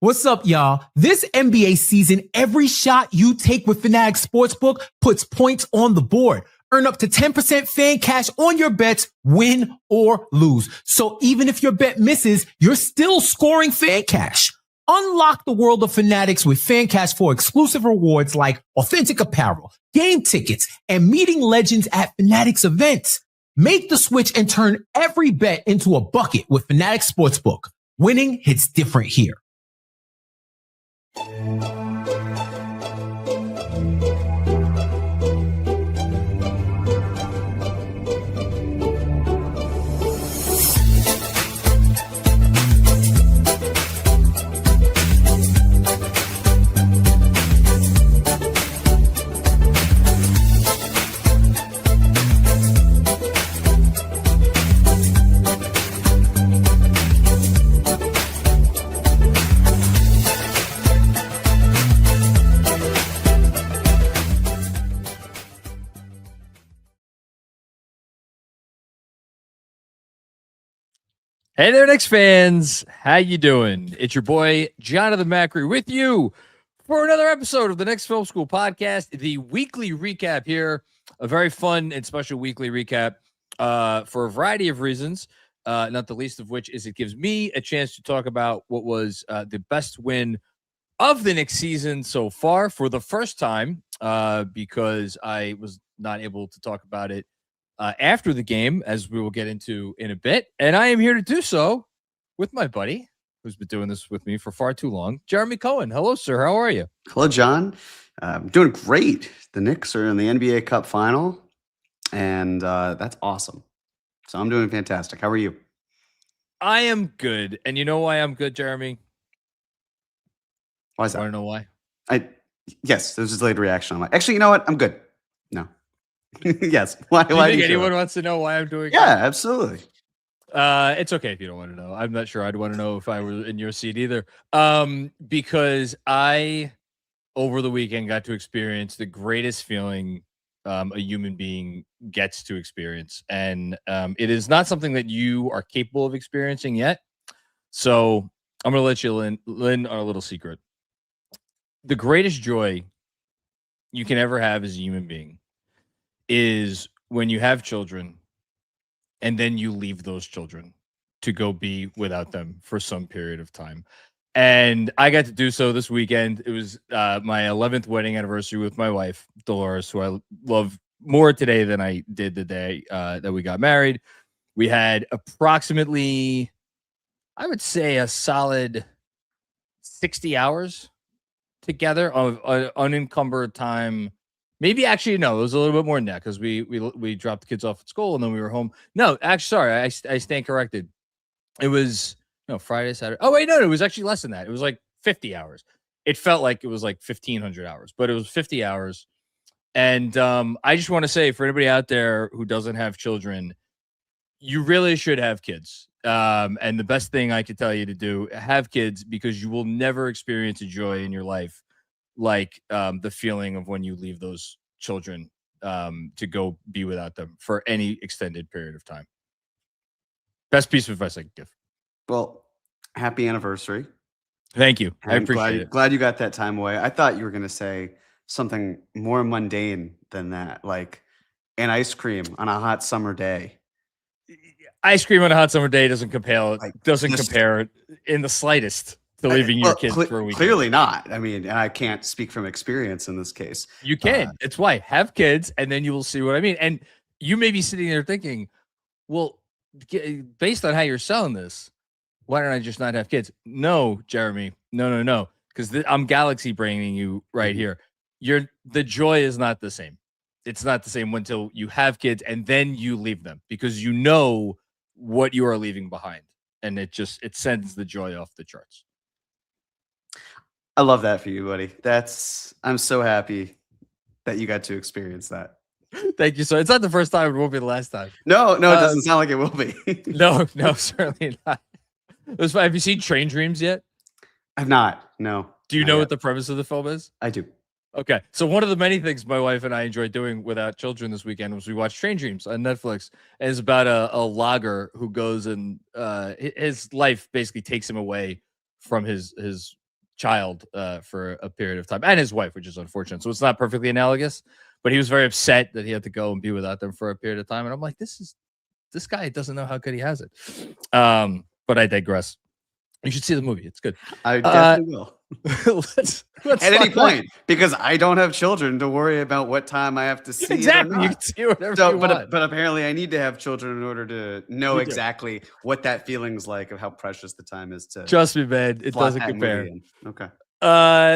What's up, y'all? This NBA season, every shot you take with Fanatics Sportsbook puts points on the board. Earn up to 10% fan cash on your bets, win or lose. So even if your bet misses, you're still scoring fan cash. Unlock the world of Fanatics with FanCash for exclusive rewards like authentic apparel, game tickets, and meeting legends at Fanatics events. Make the switch and turn every bet into a bucket with Fanatics Sportsbook. Winning hits different here. Hey there, Knicks fans. How you doing? It's your boy, Jonathan Macri, with you for another episode of the Knicks Film School Podcast, the weekly recap here. A very fun and special weekly recap for a variety of reasons, not the least of which is it gives me a chance to talk about what was the best win of the Knicks season so far for the first time, because I was not able to talk about it after the game, as we will get into in a bit. And I am here to do so with my buddy, who's been doing this with me for far too long, Jeremy Cohen. Hello, sir. How are you? Hello, John. I'm doing great. The Knicks are in the NBA Cup Final, and that's awesome. So I'm doing fantastic. How are you? I am good. And you know why I'm good, Jeremy? Why is that? Want to know why? Yes, there's a delayed reaction. I'm like, actually, you know what? I'm good. No. Yes. Why do you think do anyone wants to know why I'm doing Yeah, absolutely. It's okay if you don't want to know. I'm not sure I'd want to know if I were in your seat either. Because I, over the weekend, got to experience the greatest feeling a human being gets to experience. And it is not something that you are capable of experiencing yet. So I'm going to let you in our little secret. The greatest joy you can ever have as a human being is when you have children and then you leave those children to go be without them for some period of time. And I got to do so this weekend. It was my 11th wedding anniversary with my wife, Dolores, who I love more today than I did the day that we got married. We had approximately, I would say, a solid 60 hours together of unencumbered time. Maybe actually, no, it was a little bit more than that because we dropped the kids off at school and then we were home. No, actually, sorry, I stand corrected. It was Friday, Saturday. Oh, wait, no, it was actually less than that. It was like 50 hours. It felt like it was like 1,500 hours, but it was 50 hours. And I just want to say for anybody out there who doesn't have children, you really should have kids. And the best thing I could tell you to do, have kids, because you will never experience a joy in your life like the feeling of when you leave those children to go be without them for any extended period of time. Best piece of advice I could give. Well, happy anniversary. Thank you. I appreciate it. Glad you got that time away. I thought you were going to say something more mundane than that, like an ice cream on a hot summer day. Ice cream on a hot summer day doesn't compare in the slightest to leaving your kids for a weekend. Clearly not. I mean, and I can't speak from experience in this case. You can. It's why. Have kids, and then you will see what I mean. And you may be sitting there thinking, well, based on how you're selling this, why don't I just not have kids? No, Jeremy. No. Because I'm galaxy braining you right here. The joy is not the same. It's not the same until you have kids and then you leave them, because you know what you are leaving behind. And it sends the joy off the charts. I love that for you, buddy. I'm so happy that you got to experience that. Thank you. So it's not the first time. It won't be the last time. No, it doesn't sound like it will be. No, certainly not. Have you seen Train Dreams yet? I've not. No. Do you know what the premise of the film is? I do. Okay. So one of the many things my wife and I enjoyed doing without children this weekend was we watched Train Dreams on Netflix. And it's about a logger who goes and his life basically takes him away from his child for a period of time, and his wife, which is unfortunate. So it's not perfectly analogous, but he was very upset that he had to go and be without them for a period of time. And I'm like, this guy doesn't know how good he has it. But I digress. You should see the movie. It's good. I definitely will. let's At any point, because I don't have children to worry about what time I have to see. Exactly. It or You not. can see whatever you want. But apparently I need to have children in order to know exactly what that feeling's like of how precious the time is to Trust me, man. It slot doesn't that compare. movie in. Okay.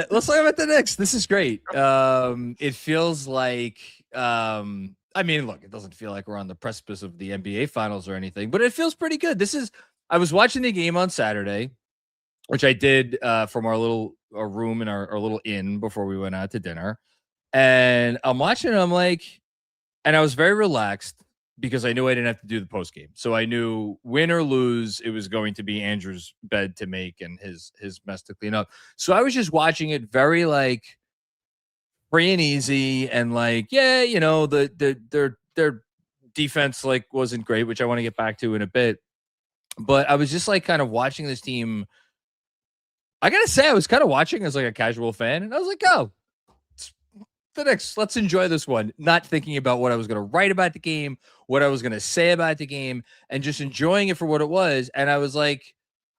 Let's talk about the Knicks. This is great. It feels like I mean, look, it doesn't feel like we're on the precipice of the NBA finals or anything, but it feels pretty good. I was watching the game on Saturday, which I did from our room in our little inn before we went out to dinner. And I'm watching it, I'm like, and I was very relaxed because I knew I didn't have to do the post game. So I knew win or lose, it was going to be Andrew's bed to make and his mess to clean up. So I was just watching it very like free and easy, and like, yeah, you know, their defense like wasn't great, which I want to get back to in a bit. But I was just like kind of watching this team. I gotta say, I was kind of watching as like a casual fan, and I was like, oh, the Knicks, let's enjoy this one. Not thinking about what I was gonna write about the game, what I was gonna say about the game, and just enjoying it for what it was. And I was like,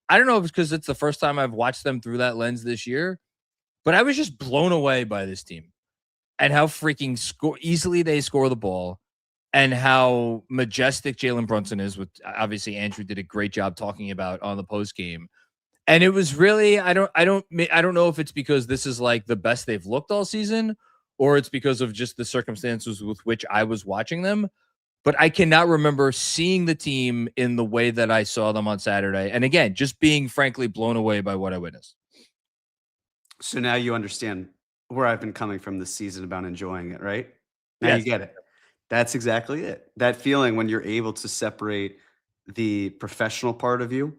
I don't know if it's because it's the first time I've watched them through that lens this year, but I was just blown away by this team and how freaking easily they score the ball, and how majestic Jalen Brunson is, which obviously Andrew did a great job talking about on the post game. And it was really, I don't know if it's because this is like the best they've looked all season, or it's because of just the circumstances with which I was watching them. But I cannot remember seeing the team in the way that I saw them on Saturday. And again, just being frankly blown away by what I witnessed. So now you understand where I've been coming from this season about enjoying it, right? Now Yes. you get it. That's exactly it. That feeling when you're able to separate the professional part of you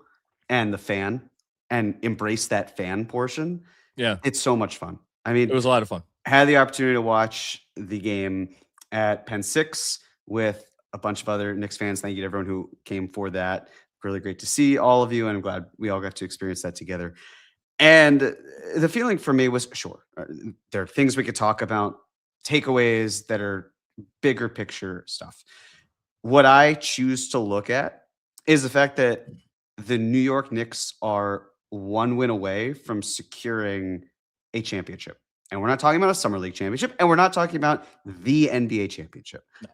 and the fan and embrace that fan portion. Yeah. It's so much fun. I mean, It was a lot of fun. I had the opportunity to watch the game at Penn 6 with a bunch of other Knicks fans. Thank you to everyone who came for that. Really great to see all of you, and I'm glad we all got to experience that together. And the feeling for me was, sure, there are things we could talk about, takeaways that are bigger picture stuff. What I choose to look at is the fact that the New York Knicks are one win away from securing a championship. And we're not talking about a summer league championship, and we're not talking about the NBA championship. No.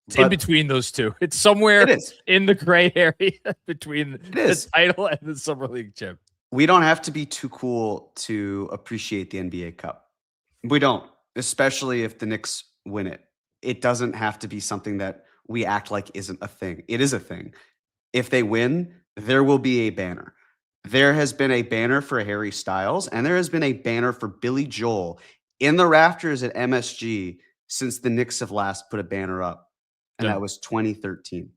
It's in between those two. It's somewhere in the gray area between the title and the summer league chip. We don't have to be too cool to appreciate the NBA Cup. We don't, especially if the Knicks win it. It doesn't have to be something that we act like isn't a thing. It is a thing. If they win, there will be a banner. There has been a banner for Harry Styles, and there has been a banner for Billy Joel in the rafters at MSG since the Knicks have last put a banner up. And that was 2013,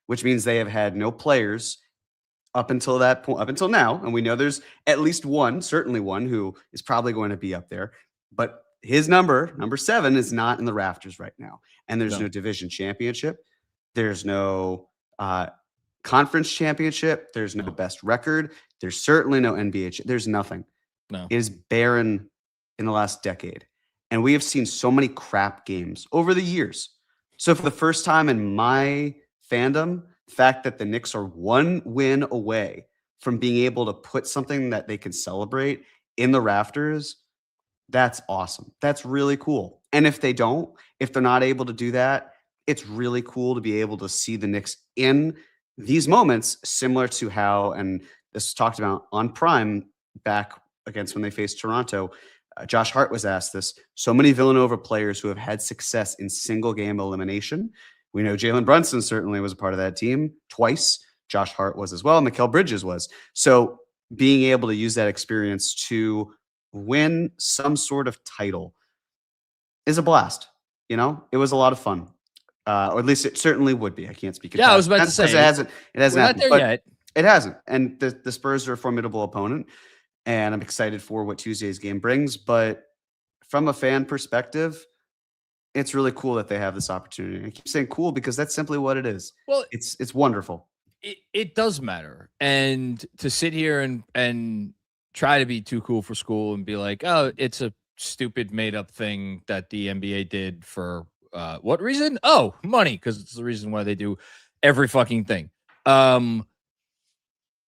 which means they have had no players up until that point, up until now. And we know there's at least one, certainly one, who is probably going to be up there. But his number 7, is not in the rafters right now. And there's no division championship. There's no conference championship. There's no best record. There's certainly no NBA. There's nothing. No. It is barren in the last decade. And we have seen so many crap games over the years. So for the first time in my fandom, the fact that the Knicks are one win away from being able to put something that they can celebrate in the rafters, that's awesome. That's really cool. And if they're not able to do that, it's really cool to be able to see the Knicks in these moments, similar to how, and this was talked about on Prime back against when they faced Toronto. Josh Hart was asked this. So many Villanova players who have had success in single game elimination. We know Jalen Brunson certainly was a part of that team twice. Josh Hart was as well. Mikal Bridges was. So being able to use that experience to win some sort of title is a blast. You know, it was a lot of fun. Or at least it certainly would be. I can't speak. Yeah, I was about to say it hasn't happened there yet. It hasn't. And the Spurs are a formidable opponent. And I'm excited for what Tuesday's game brings. But from a fan perspective, it's really cool that they have this opportunity. I keep saying cool because that's simply what it is. Well, it's wonderful. It does matter. And to sit here and try to be too cool for school and be like, oh, it's a stupid made up thing that the NBA did for what reason? Oh, money, because it's the reason why they do every fucking thing.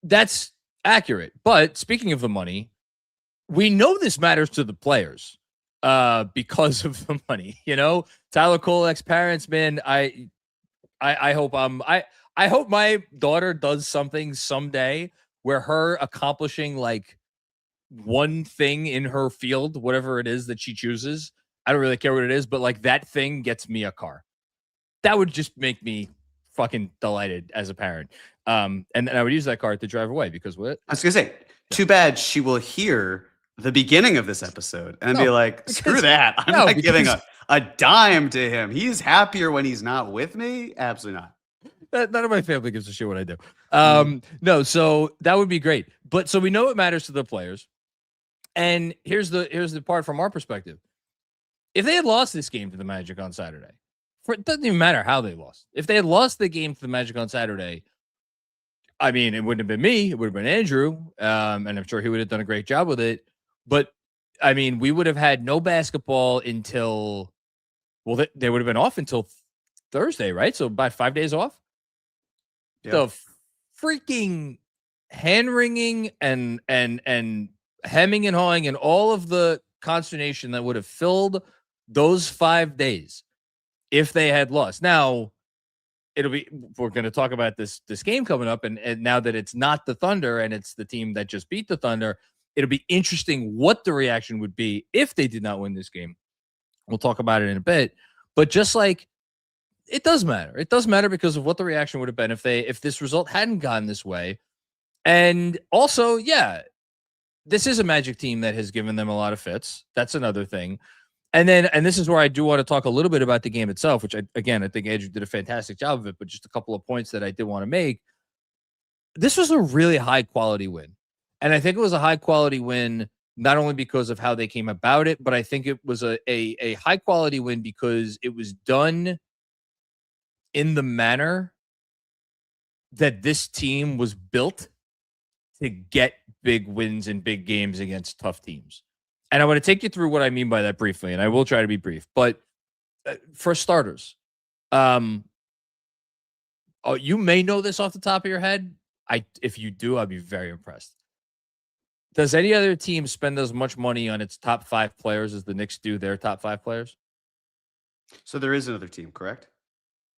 That's accurate. But speaking of the money, we know this matters to the players because of the money. You know, Tyler Kolek's parents, man. I hope I hope my daughter does something someday where her accomplishing like one thing in her field, whatever it is that she chooses, I don't really care what it is, but like that thing gets me a car. That would just make me fucking delighted as a parent. And then I would use that car to drive away because what? I was gonna say, too bad she will hear the beginning of this episode and be like, screw that. I'm not giving a dime to him. He's happier when he's not with me. Absolutely not. None of my family gives a shit what I do. No, so that would be great. But so we know it matters to the players. And here's the part from our perspective. If they had lost this game to the Magic on Saturday, it doesn't even matter how they lost. If they had lost the game to the Magic on Saturday, I mean, it wouldn't have been me. It would have been Andrew. And I'm sure he would have done a great job with it. But, I mean, we would have had no basketball until, well, they would have been off until Thursday, right? So about 5 days off. Yep. The freaking hand-wringing and hemming and hawing and all of the consternation that would have filled those 5 days if they had lost. Now, we're going to talk about this game coming up, and now that it's not the Thunder and it's the team that just beat the Thunder, it'll be interesting what the reaction would be if they did not win this game. We'll talk about it in a bit, but just like it does matter. It does matter because of what the reaction would have been if this result hadn't gone this way. And also, yeah, this is a Magic team that has given them a lot of fits. That's another thing. And this is where I do want to talk a little bit about the game itself, which I think Andrew did a fantastic job of it, but just a couple of points that I did want to make. This was a really high quality win. And I think it was a high quality win, not only because of how they came about it, but I think it was a high quality win because it was done in the manner that this team was built to get big wins and big games against tough teams. And I want to take you through what I mean by that briefly, and I will try to be brief. But for starters, you may know this off the top of your head. If you do, I'll be very impressed. Does any other team spend as much money on its top 5 players as the Knicks do their top 5 players? So there is another team, correct?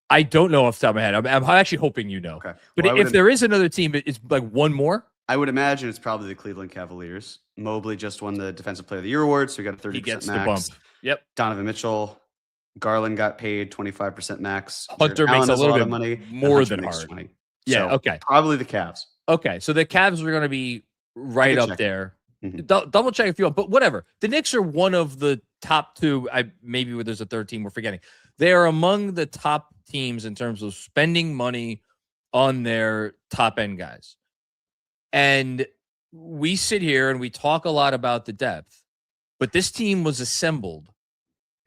I don't know off the top of my head. I'm actually hoping you know. Okay. But if there is another team, it's like one more. I would imagine it's probably the Cleveland Cavaliers. Mobley just won the Defensive Player of the Year award, so he got a 30% he gets max. The bump. Yep. Donovan Mitchell, Garland got paid 25% max. Hunter makes a little bit of money, more than Hart. 20. Yeah. So okay. Probably the Cavs. Okay. So the Cavs are going to be right up there. Mm-hmm. Double check if you want, but whatever. The Knicks are one of the top 2. Maybe there's a third team we're forgetting. They are among the top teams in terms of spending money on their top end guys. And we sit here and we talk a lot about the depth, but this team was assembled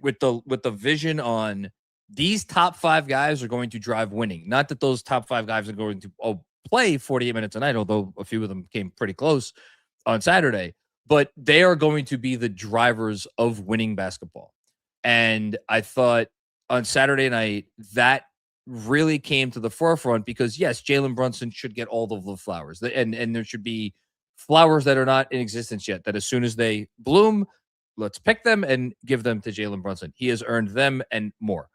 with the vision on these top 5 guys are going to drive winning. Not that those top 5 guys are going to play 48 minutes a night, although a few of them came pretty close on Saturday, but they are going to be the drivers of winning basketball. And I thought on Saturday night, that really came to the forefront because, yes, Jalen Brunson should get all of the flowers. And there should be flowers that are not in existence yet, that as soon as they bloom, let's pick them and give them to Jalen Brunson. He has earned them and more.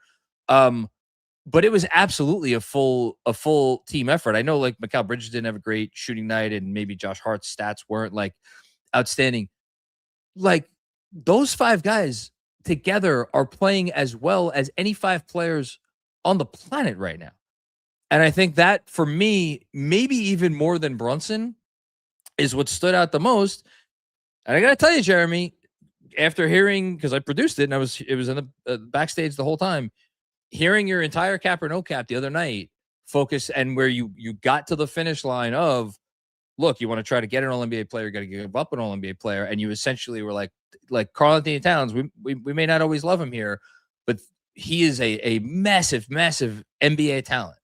But it was absolutely a full team effort. I know like Mikal Bridges didn't have a great shooting night and maybe Josh Hart's stats weren't like outstanding. Like those 5 guys together are playing as well as any 5 players on the planet right now. And I think that for me, maybe even more than Brunson is what stood out the most. And I got to tell you, Jeremy, after hearing, because I produced it and it was in the backstage the whole time, hearing your entire cap or no cap the other night focus and where you got to the finish line of, look, you want to try to get an All-NBA player, you got to give up an All-NBA player. And you essentially were like Karl-Anthony Towns, we may not always love him here, but he is a massive, massive NBA talent.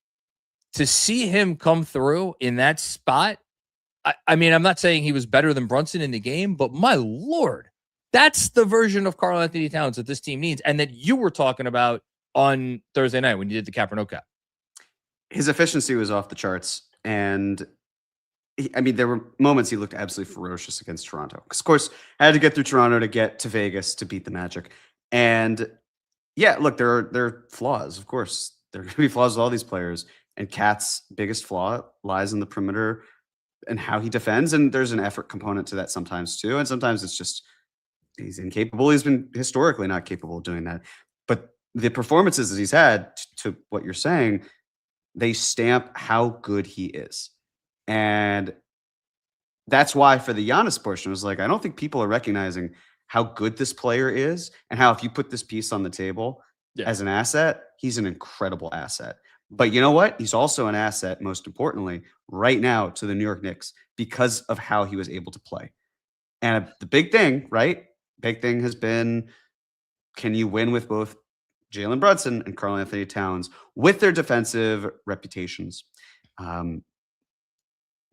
To see him come through in that spot, I mean, I'm not saying he was better than Brunson in the game, but my Lord, that's the version of Karl-Anthony Towns that this team needs, and that you were talking about on Thursday night when you did the cap or no cap. His efficiency was off the charts, and I mean, there were moments he looked absolutely ferocious against Toronto. Because, of course, I had to get through Toronto to get to Vegas to beat the Magic. And yeah, look, there are flaws. Of course, there are going to be flaws with all these players. And Cat's biggest flaw lies in the perimeter and how he defends. And there's an effort component to that sometimes too. And sometimes it's just he's incapable. He's been historically not capable of doing that. But the performances that he's had, to what you're saying, they stamp how good he is. And that's why for the Giannis portion, it was like, I don't think people are recognizing how good this player is and how if you put this piece on the table as an asset, he's an incredible asset. But you know what? He's also an asset, most importantly, right now to the New York Knicks because of how he was able to play. And the big thing, right? Big thing has been, can you win with both Jalen Brunson and Karl-Anthony Towns with their defensive reputations?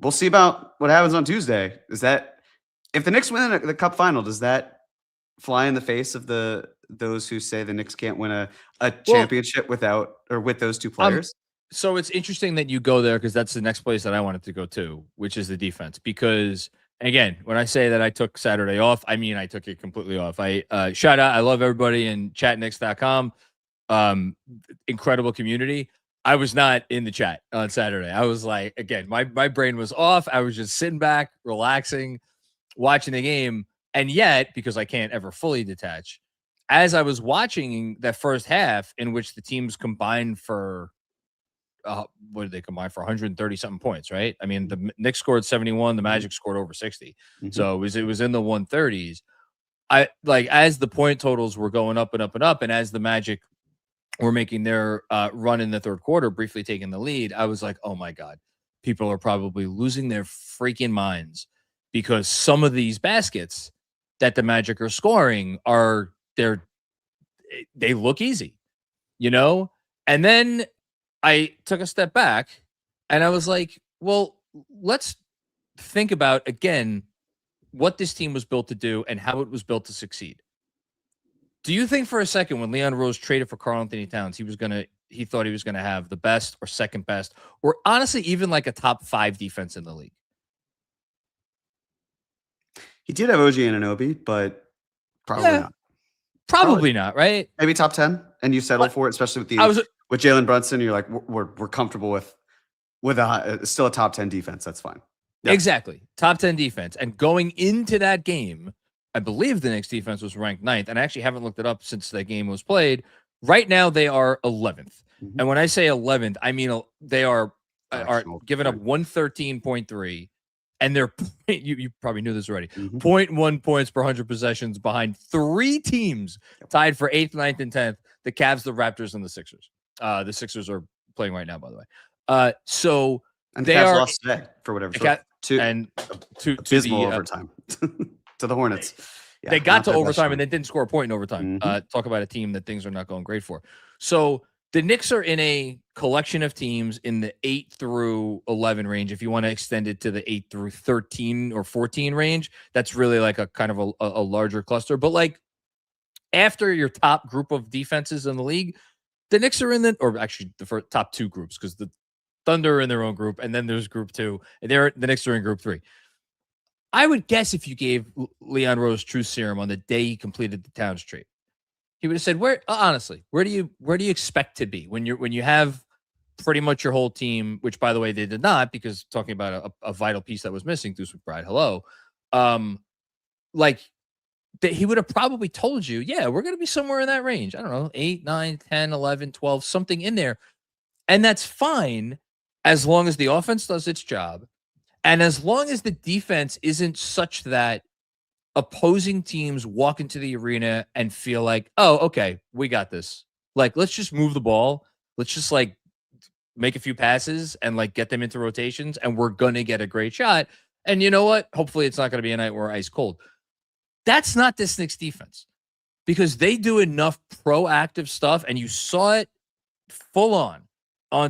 We'll see about what happens on Tuesday. Is that if the Knicks win the Cup final, does that fly in the face of those who say the Knicks can't win a championship with those two players? So it's interesting that you go there because that's the next place that I wanted to go to, which is the defense. Because again, when I say that I took Saturday off, I mean I took it completely off. I shout out, I love everybody in chatnix.com. Incredible community. I was not in the chat on Saturday. I was like, again, my brain was off. I was just sitting back, relaxing, watching the game. And yet, because I can't ever fully detach, as I was watching that first half in which the teams combined for, what did they combine for? 130 something points, right? I mean, the Knicks scored 71, the Magic scored over 60. Mm-hmm. So it was in the 130s. I like as the point totals were going up and up and up, and as the Magic were making their run in the third quarter, briefly taking the lead, I was like, oh my God, people are probably losing their freaking minds because some of these baskets that the Magic are scoring they look easy, you know? And then I took a step back and I was like, well, let's think about again what this team was built to do and how it was built to succeed. Do you think for a second when Leon Rose traded for Karl-Anthony Towns, he thought he was gonna have the best or second best, or honestly even like a top 5 defense in the league? He did have OG Anunoby, but probably not. Probably not, right? Maybe top 10, and you settle for it, especially with Jalen Brunson. You're like, we're comfortable with still a top 10 defense. That's fine. Yeah. Exactly, top 10 defense. And going into that game, I believe the Knicks defense was ranked 9th, and I actually haven't looked it up since that game was played. Right now, they are 11th. Mm-hmm. And when I say 11th, I mean they are giving up 113.3, and they're you probably knew this already. 0.1 points per 100 possessions behind 3 teams tied for 8th, 9th, and 10th: the Cavs, the Raptors, and the Sixers. The Sixers are playing right now, by the way. So and they Cavs lost today for whatever. To the overtime. To the Hornets. Yeah, they got to overtime and they didn't score a point in overtime. Talk about a team that things are not going great for. So the Knicks are in a collection of teams in the 8 through 11 range. If you want to extend it to the 8 through 13 or 14 range, that's really like a kind of a larger cluster. But like after your top group of defenses in the league, the Knicks are in or actually the top 2 groups, because the Thunder are in their own group, and then there's group 2, and the Knicks are in group 3. I would guess if you gave Leon Rose truth serum on the day he completed the Towns trade, he would have said, "Where honestly, where do you expect to be when you have pretty much your whole team?" Which, by the way, they did not, because talking about a vital piece that was missing, Deuce McBride, hello, he would have probably told you, yeah, we're going to be somewhere in that range. I don't know, 8, 9, 10, 11, 12, something in there, and that's fine as long as the offense does its job. And as long as the defense isn't such that opposing teams walk into the arena and feel like, oh, okay, we got this. Like, let's just move the ball. Let's just like make a few passes and like get them into rotations, and we're going to get a great shot. And you know what? Hopefully it's not going to be a night where we're ice cold. That's not this Knicks defense, because they do enough proactive stuff, and you saw it full on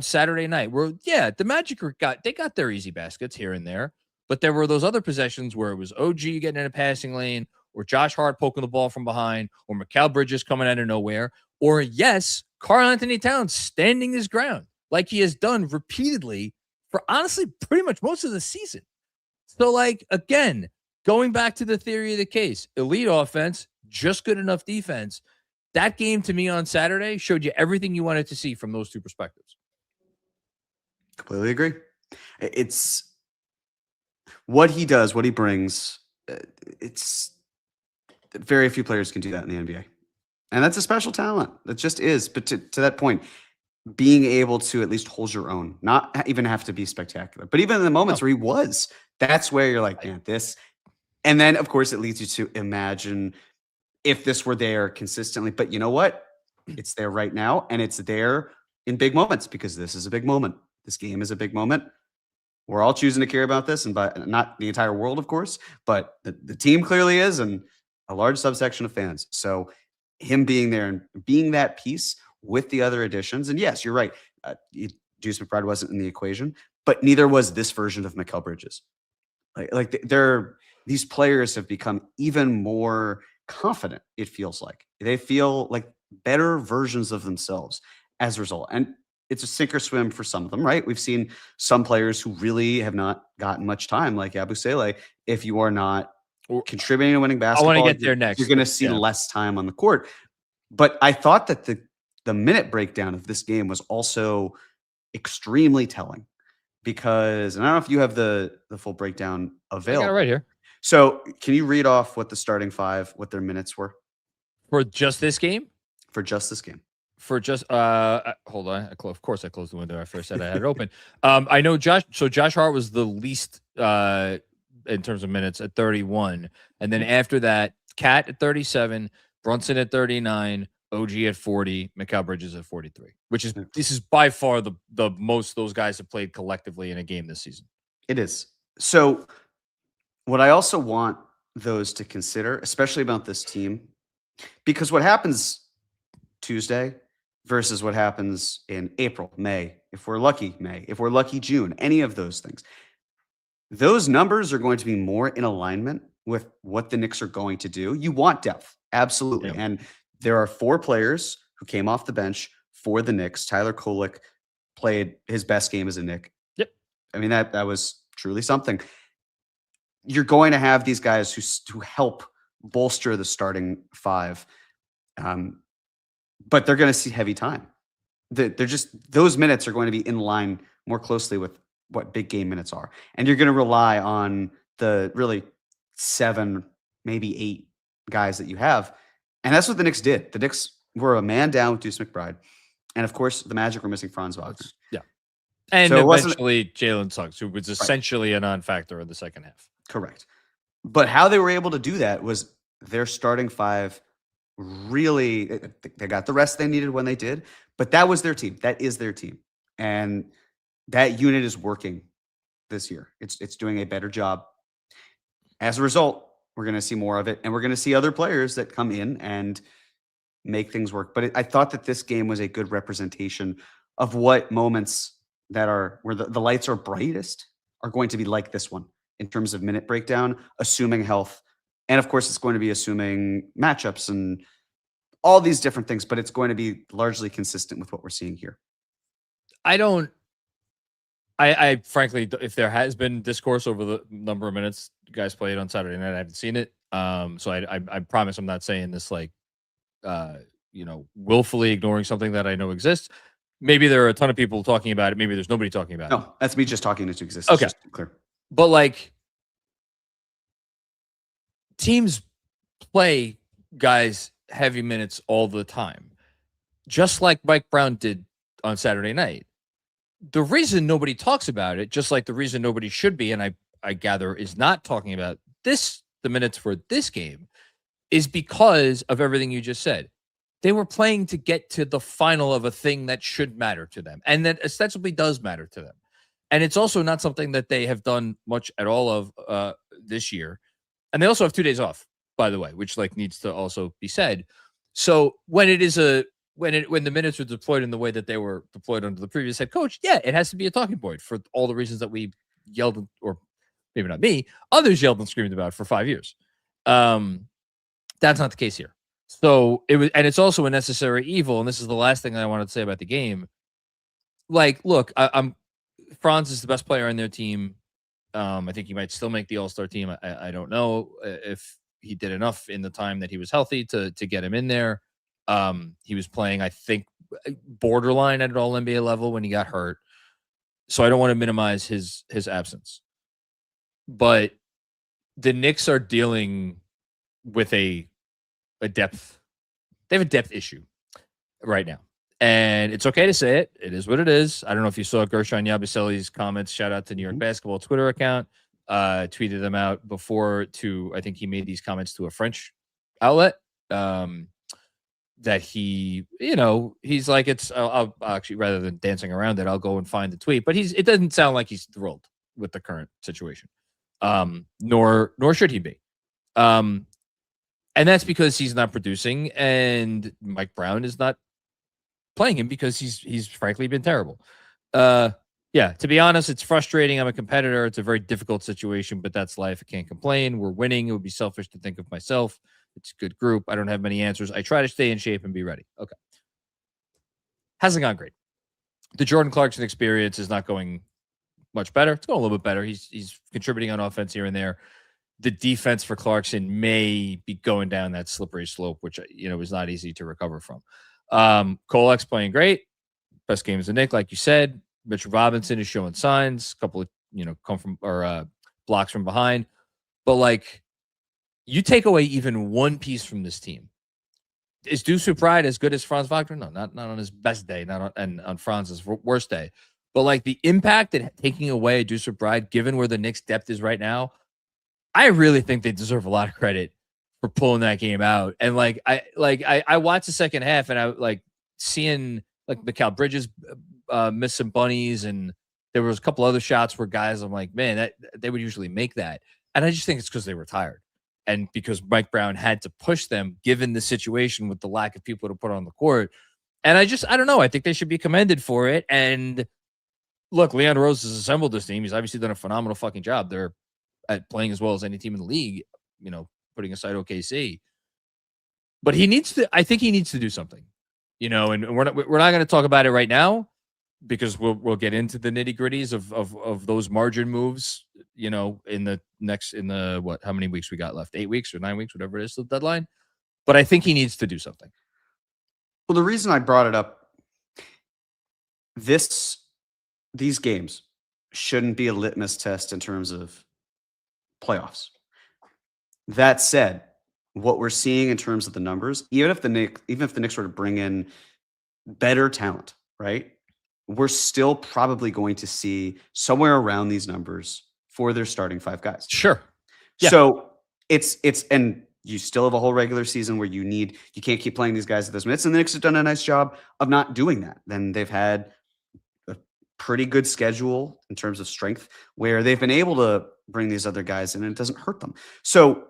Saturday night, where the Magic got their easy baskets here and there, But there were those other possessions where it was OG getting in a passing lane, or Josh Hart poking the ball from behind, or Mikal Bridges coming out of nowhere, or yes, Karl Anthony Towns standing his ground like he has done repeatedly for honestly pretty much most of the season. So, like, again, going back to the theory of the case, elite offense, just good enough defense. That game to me on Saturday showed you everything you wanted to see from those two perspectives. Completely agree. It's what he does, what he brings. It's very few players can do that in the NBA. And that's a special talent. That just is. But to that point, being able to at least hold your own, not even have to be spectacular, but even in the moments where he was, that's where you're like, man, this. And then, of course, it leads you to imagine if this were there consistently. But you know what? It's there right now, and it's there in big moments because this is a big moment. This game is a big moment. We're all choosing to care about this, and by not the entire world, of course, but the team clearly is, and a large subsection of fans. So him being there and being that piece with the other additions, and yes, you're right. Deuce McBride wasn't in the equation, but neither was this version of Mikal Bridges. These players have become even more confident. It feels like they feel like better versions of themselves as a result, and it's a sink or swim for some of them, right? We've seen some players who really have not gotten much time, like Abu Saleh. If you are not contributing and winning basketball, I want to get there next. You're going to see less time on the court. But I thought that the minute breakdown of this game was also extremely telling because, and I don't know if you have the full breakdown available. I got it right here. So can you read off what the starting five, what their minutes were? For just this game? For just this game. For just hold on. Of course I closed the window. I first said I had it open. I know Josh Hart was the least in terms of minutes at 31. And then after that, Cat at 37, Brunson at 39, OG at 40, Mikal Bridges at 43, which is this is by far the most those guys have played collectively in a game this season. It is. So what I also want those to consider, especially about this team, because what happens Tuesday versus what happens in April, May, if we're lucky, June, any of those things. Those numbers are going to be more in alignment with what the Knicks are going to do. You want depth, absolutely. Yep. And there are 4 players who came off the bench for the Knicks. Tyler Kolek played his best game as a Knick. Yep. I mean, that was truly something. You're going to have these guys who help bolster the starting 5. But they're going to see heavy time. They're just, those minutes are going to be in line more closely with what big game minutes are. And you're going to rely on the really 7, maybe 8 guys that you have. And that's what the Knicks did. The Knicks were a man down with Deuce McBride. And of course, the Magic were missing Franz Wagner. Yeah. And so eventually Jalen Suggs, who was essentially a non-factor in the second half. Correct. But how they were able to do that was their starting 5 really, they got the rest they needed when they did, but that was their team. That is their team. And that unit is working this year. It's doing a better job. As a result, we're going to see more of it, and we're going to see other players that come in and make things work. But I thought that this game was a good representation of what moments that are where the lights are brightest are going to be like this one in terms of minute breakdown, assuming health. And of course, it's going to be assuming matchups and all these different things, but it's going to be largely consistent with what we're seeing here. I frankly, if there has been discourse over the number of minutes you guys played on Saturday night, I haven't seen it. So I promise I'm not saying this like, willfully ignoring something that I know exists. Maybe there are a ton of people talking about it. Maybe there's nobody talking about it. No, that's me just talking into existence. Okay. Just to be clear. But like, teams play guys heavy minutes all the time, just like Mike Brown did on Saturday night. The reason nobody talks about it, just like the reason nobody should be, and I gather is not talking about the minutes for this game, is because of everything you just said. They were playing to get to the final of a thing that should matter to them, and that ostensibly does matter to them. And it's also not something that they have done much at all of this year. And they also have 2 days off, by the way, which like needs to also be said. So when it is when the minutes are deployed in the way that they were deployed under the previous head coach, yeah, it has to be a talking point for all the reasons that we yelled or maybe not me, others yelled and screamed about for 5 years. That's not the case here. So it's also a necessary evil. And this is the last thing I wanted to say about the game. Like, look, Franz is the best player on their team. I think he might still make the All-Star team. I don't know if he did enough in the time that he was healthy to get him in there. He was playing, I think, borderline at an All-NBA level when he got hurt. So I don't want to minimize his absence. But the Knicks are dealing with a depth. They have a depth issue right now. And it's okay to say it. It is what it is. I don't know if you saw Gershon Yabusele's comments. Shout out to New York Basketball Twitter account. Tweeted them out before I think he made these comments to a French outlet. That he, he's like, I'll actually, rather than dancing around it, I'll go and find the tweet. But it doesn't sound like he's thrilled with the current situation. Nor should he be. And that's because he's not producing, and Mike Brown is not playing him because he's frankly been terrible. Yeah, to be honest, it's frustrating. I'm a competitor. It's a very difficult situation, but that's life. I can't complain. We're winning. It would be selfish to think of myself. It's a good group. I don't have many answers. I try to stay in shape and be ready. Okay. Hasn't gone great. The Jordan Clarkson experience is not going much better. It's going a little bit better. He's contributing on offense here and there. The defense for Clarkson may be going down that slippery slope, which, is not easy to recover from. Kolek's playing great. Best game is the Knick, like you said. Mitchell Robinson is showing signs. A couple of, come from or blocks from behind. But like, you take away even one piece from this team. Is Deuce Pride as good as Franz Wagner? No, not on his best day, not on Franz's worst day. But like the impact that taking away Deuce Pride, given where the Knicks' depth is right now, I really think they deserve a lot of credit for pulling that game out. And I watched the second half, and I like seeing like Mikal Bridges miss some bunnies, and there was a couple other shots where guys, I'm like, man, that they would usually make that. And I just think it's because they were tired. And because Mike Brown had to push them, given the situation with the lack of people to put on the court. And I don't know. I think they should be commended for it. And look, Leon Rose has assembled this team. He's obviously done a phenomenal fucking job. They're at playing as well as any team in the league, putting aside OKC. But I think he needs to do something, and we're not going to talk about it right now, because we'll get into the nitty gritties of those margin moves, in the how many weeks we got left? 8 weeks or 9 weeks, whatever it is, the deadline. But I think he needs to do something. Well, the reason I brought it up, these games shouldn't be a litmus test in terms of playoffs. That said, what we're seeing in terms of the numbers, even if the Knicks were to bring in better talent, right? We're still probably going to see somewhere around these numbers for their starting five guys. Sure. Yeah. So and you still have a whole regular season where you can't keep playing these guys at those minutes. And the Knicks have done a nice job of not doing that. Then they've had a pretty good schedule in terms of strength where they've been able to bring these other guys in and it doesn't hurt them. So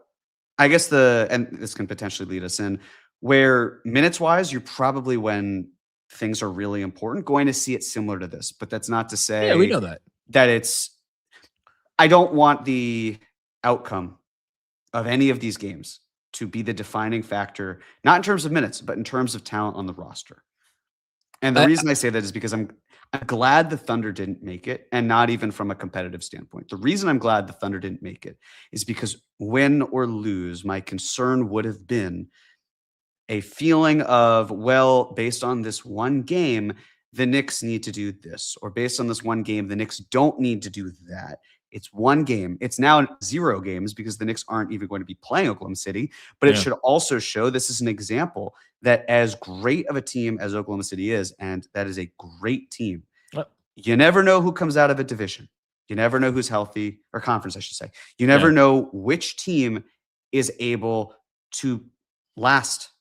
I guess and this can potentially lead us in where minutes wise, you're probably, when things are really important, going to see it similar to this, but that's not to say we know that I don't want the outcome of any of these games to be the defining factor, not in terms of minutes, but in terms of talent on the roster. And the reason I say that is because I'm glad the Thunder didn't make it, and not even from a competitive standpoint. The reason I'm glad the Thunder didn't make it is because win or lose, my concern would have been a feeling of, well, based on this one game, the Knicks need to do this, or based on this one game, the Knicks don't need to do that. It's one game. It's now 0 games because the Knicks aren't even going to be playing Oklahoma City, but it should also show this is an example that as great of a team as Oklahoma City is, and that is a great team, you never know who comes out of a division. You never know who's healthy, or conference, I should say. You never know which team is able to last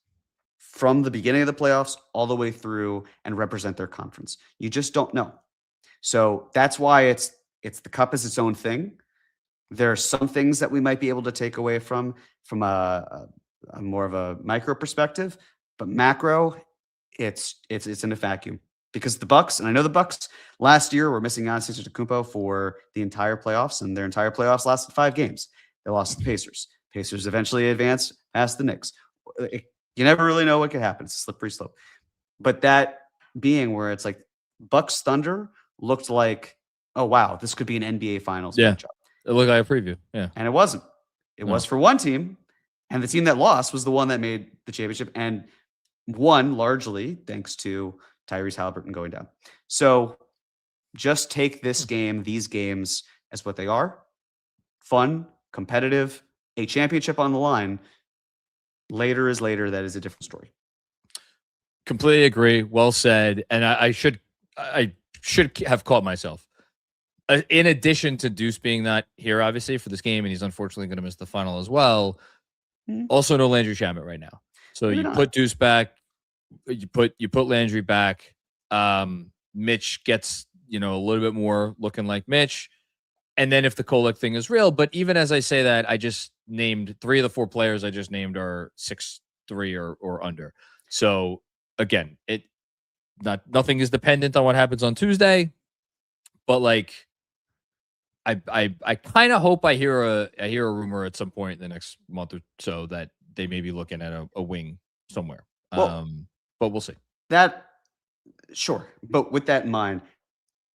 from the beginning of the playoffs all the way through and represent their conference. You just don't know. So that's why it's the Cup is its own thing. There are some things that we might be able to take away from a more of a micro perspective, but macro, it's in a vacuum. because the Bucks, and I know the Bucks last year were missing Giannis Antetokounmpo for the entire playoffs, and their entire playoffs lasted 5 games. They lost to the Pacers. Pacers eventually advanced past the Knicks. You never really know what could happen. It's a slippery slope. But that being where it's like Bucks Thunder looked like, oh wow, this could be an NBA Finals matchup. It looked like a preview. Yeah, and it wasn't. It was for one team, and the team that lost was the one that made the championship and won largely thanks to Tyrese Halliburton going down. So just take this game, these games, as what they are: fun, competitive, a championship on the line. Later is later. That is a different story. Completely agree. Well said. And I should have caught myself. In addition to Deuce being not here, obviously, for this game, and he's unfortunately going to miss the final as well. Also, no Landry Shamet right now. So you put Deuce back. You put Landry back. Mitch gets a little bit more looking like Mitch. And then if the Kolek thing is real, but even as I say that, I just named 3 of the 4 players I just named are 6'3" or under. So again, nothing is dependent on what happens on Tuesday, but like I kind of hope I hear a rumor at some point in the next month or so that they may be looking at a wing somewhere. But we'll see. Sure. But with that in mind,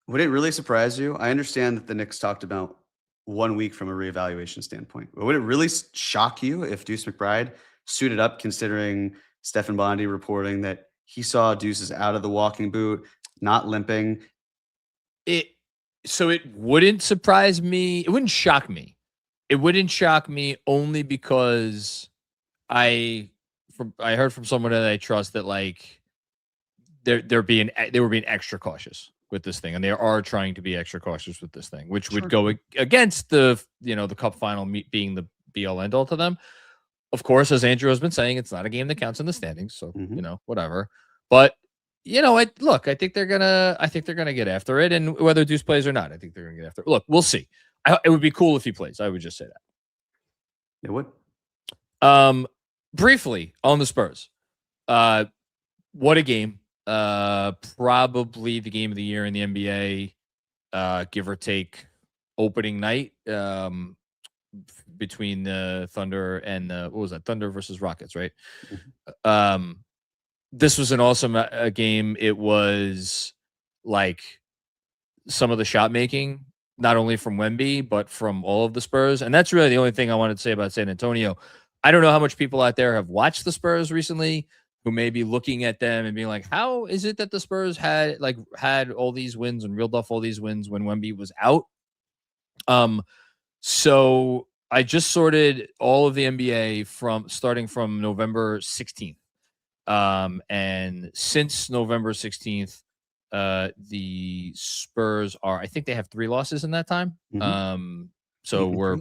would it really surprise you? I understand that the Knicks talked about 1 week from a reevaluation standpoint. But would it really shock you if Deuce McBride suited up, considering Stephen Bondi reporting that he saw Deuce's out of the walking boot, not limping? So it wouldn't surprise me. It wouldn't shock me. It wouldn't shock me only because I heard from someone that I trust that like they were being extra cautious with this thing, and they are trying to be extra cautious with this thing, which would go against the Cup final being the be all end all to them. Of course, as Andrew has been saying, it's not a game that counts in the standings, so whatever. But I think they're gonna get after it, and whether Deuce plays or not, I think they're gonna get after it. Look, we'll see. It would be cool if he plays. I would just say that. It would. Briefly on the Spurs. What a game. Probably the game of the year in the NBA, give or take opening night, between the Thunder and what was that? Thunder versus Rockets, right? This was an awesome game. It was like some of the shot making, not only from Wemby, but from all of the Spurs. And that's really the only thing I wanted to say about San Antonio. I don't know how much people out there have watched the Spurs recently who may be looking at them and being like, how is it that the Spurs had all these wins and reeled off all these wins when Wemby was out? So I just sorted all of the NBA starting from November 16th. And since November 16th, the Spurs I think they have 3 losses in that time. So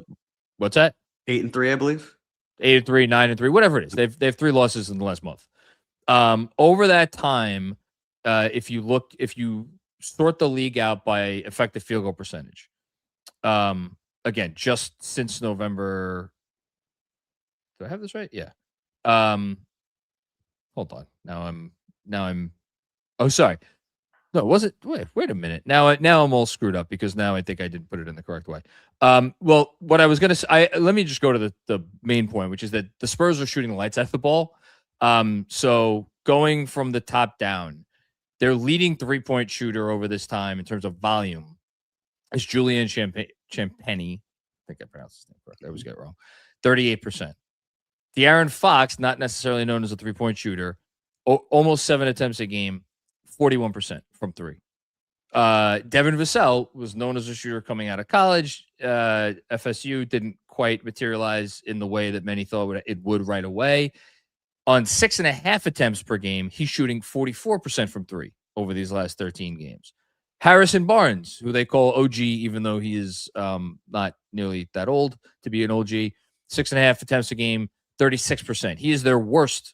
what's that? 8-3, I believe. 8-3, 9-3, whatever it is. They've 3 losses in the last month. Over that time, if you sort the league out by effective field goal percentage, again, just since November, do I have this right? Yeah. Hold on. Now I'm. Oh, sorry. No, was it? Wait a minute. Now I'm all screwed up because now I think I didn't put it in the correct way. Well, what I was gonna say, let me just go to the main point, which is that the Spurs are shooting the lights out of the ball. So going from the top down, their leading 3-point shooter over this time in terms of volume is Julian Champagny. I think I pronounced his name correctly. I always get it wrong. 38%. De'Aaron Fox, not necessarily known as a 3-point shooter, almost 7 attempts a game, 41% from 3. Devin Vassell was known as a shooter coming out of college. FSU didn't quite materialize in the way that many thought it would right away. On 6.5 attempts per game, he's shooting 44% from 3 over these last 13 games. Harrison Barnes, who they call OG, even though he is not nearly that old to be an OG, 6.5 attempts a game, 36%. He is their worst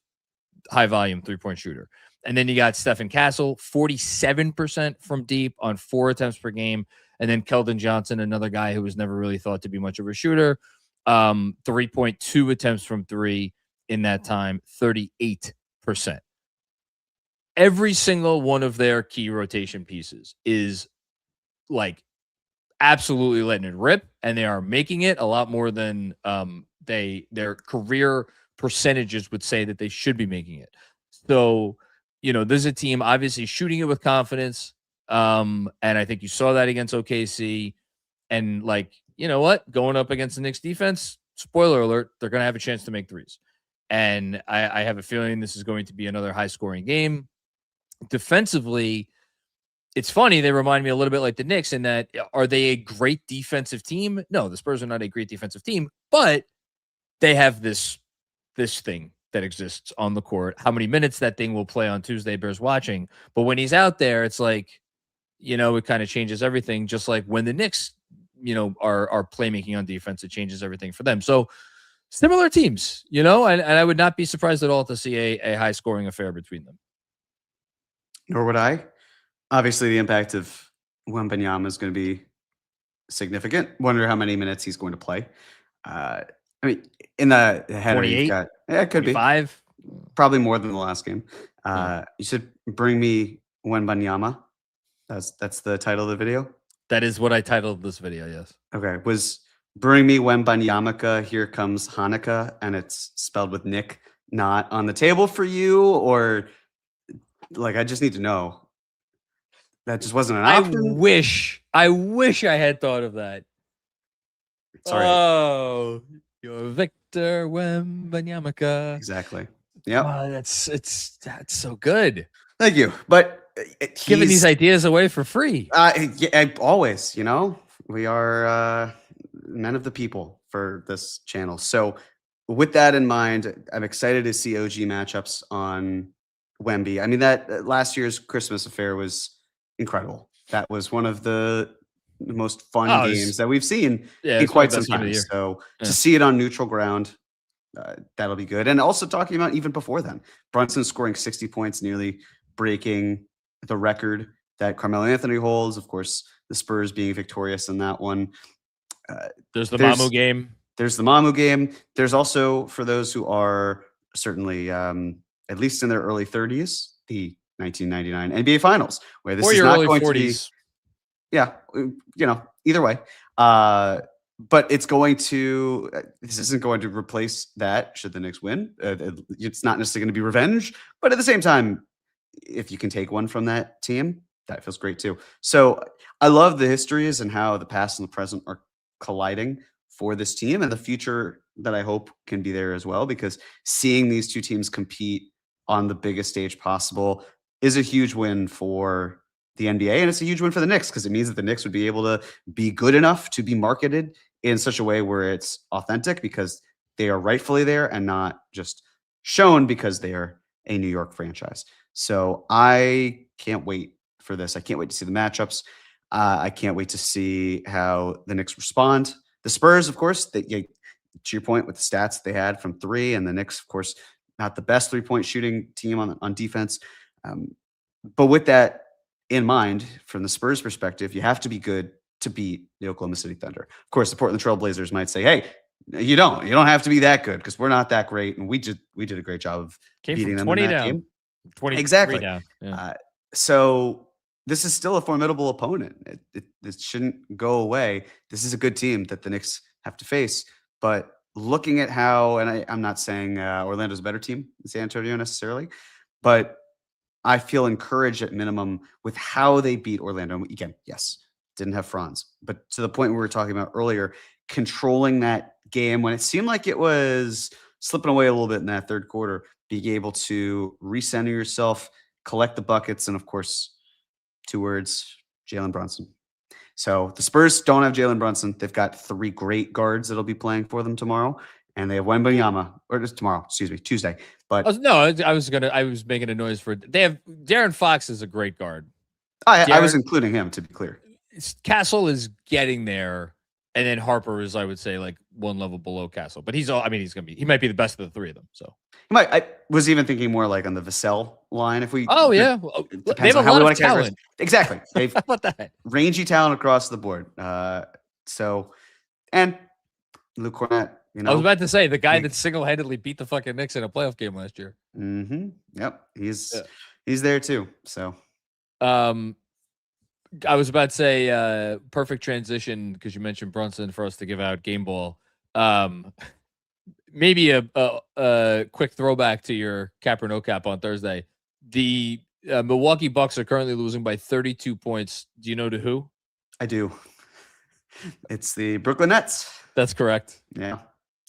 high-volume 3-point shooter. And then you got Stephen Castle, 47% from deep on 4 attempts per game. And then Keldon Johnson, another guy who was never really thought to be much of a shooter, 3.2 attempts from 3 in that time, 38%. every single one of their key rotation pieces is like absolutely letting it rip, and they are making it a lot more than their career percentages would say that they should be making it. So, there's a team obviously shooting it with confidence. And I think you saw that against OKC. And like, you know what? Going up against the Knicks defense, spoiler alert, they're going to have a chance to make threes. And I have a feeling this is going to be another high-scoring game. Defensively, it's funny. They remind me a little bit like the Knicks in that, are they a great defensive team? No, the Spurs are not a great defensive team, but they have this thing that exists on the court. How many minutes that thing will play on Tuesday bears watching. But when he's out there, it's like, it kind of changes everything. Just like when the Knicks, are playmaking on defense, it changes everything for them. So similar teams, and I would not be surprised at all to see a high scoring affair between them. Nor would I. Obviously, the impact of WEMBANYAMA is going to be significant. Wonder how many minutes he's going to play. I mean, in the header, you've got, it could 25? be probably more than the last game. You should bring me WEMBANYAMA. That's the title of the video. That is what I titled this video. Yes. Okay. Was bring me WEMBANYAMA. Here comes Hanukkah, and it's spelled with Nick not on the table for you, or like I just need to know. That just wasn't an option. I wish I had thought of that. Sorry. Oh, you're Victor Wembanyama. Exactly. Yeah. That's so good. Thank you. But giving these ideas away for free. Always, we are men of the people for this channel. So with that in mind, I'm excited to see OG matchups on Wemby. I mean, that last year's Christmas affair was incredible. That was one of the most fun games that we've seen in quite some time. So to see it on neutral ground, that'll be good. And also talking about even before then, Brunson scoring 60 points, nearly breaking the record that Carmelo Anthony holds. Of course, the Spurs being victorious in that one. There's the Mamu game. There's the Mamu game. There's also, for those who are certainly at least in their early 30s, the 1999 NBA Finals, where this is not going 40s. To be, either way. But it's going to, this isn't going to replace that should the Knicks win. It's not necessarily going to be revenge, but at the same time, if you can take one from that team, that feels great too. So I love the histories and how the past and the present are colliding for this team, and the future that I hope can be there as well, because seeing these two teams compete on the biggest stage possible is a huge win for the NBA, and it's a huge win for the Knicks because it means that the Knicks would be able to be good enough to be marketed in such a way where it's authentic because they are rightfully there and not just shown because they are a New York franchise. So I can't wait for this. I can't wait to see the matchups. I can't wait to see how the Knicks respond. The Spurs, of course, to your point with the stats they had from three, and the Knicks, of course, not the best three-point shooting team on defense. But with that in mind, from the Spurs perspective, you have to be good to beat the Oklahoma City Thunder. Of course, the Portland Trail Blazers might say, hey, you don't have to be that good because we're not that great. And we did a great job of beating them 20 in that down. game. 20 exactly. Down. Yeah. So this is still a formidable opponent. It shouldn't go away. This is a good team that the Knicks have to face. But looking at how, and I'm not saying Orlando's a better team than San Antonio necessarily, but I feel encouraged at minimum with how they beat Orlando. Again, yes, didn't have Franz, but to the point we were talking about earlier, controlling that game when it seemed like it was slipping away a little bit in that third quarter, being able to recenter yourself, collect the buckets, and of course, two words, Jalen Brunson. So the Spurs don't have Jalen Brunson. They've got three great guards that'll be playing for them tomorrow. And they have Wembanyama, or just tomorrow, Tuesday. But I was making a noise for, they have Darren Fox is a great guard. I was including him, to be clear. Castle is getting there. And then Harper is, I would say, like one level below Castle, but he might be the best of the three of them. So I was even thinking more like on the Vassell line. If we, they have a lot of talent. Exactly. They've How about that? Rangy talent across the board. And Luke Cornett, I was about to say the guy that single-handedly beat the fucking Knicks in a playoff game last year. Mm-hmm. Yep. He's He's there too. So, I was about to say perfect transition because you mentioned Brunson for us to give out game ball. Maybe a quick throwback to your cap or no cap on Thursday. The Milwaukee Bucks are currently losing by 32 points. Do you know to who? I do. It's the Brooklyn Nets. That's correct. Yeah.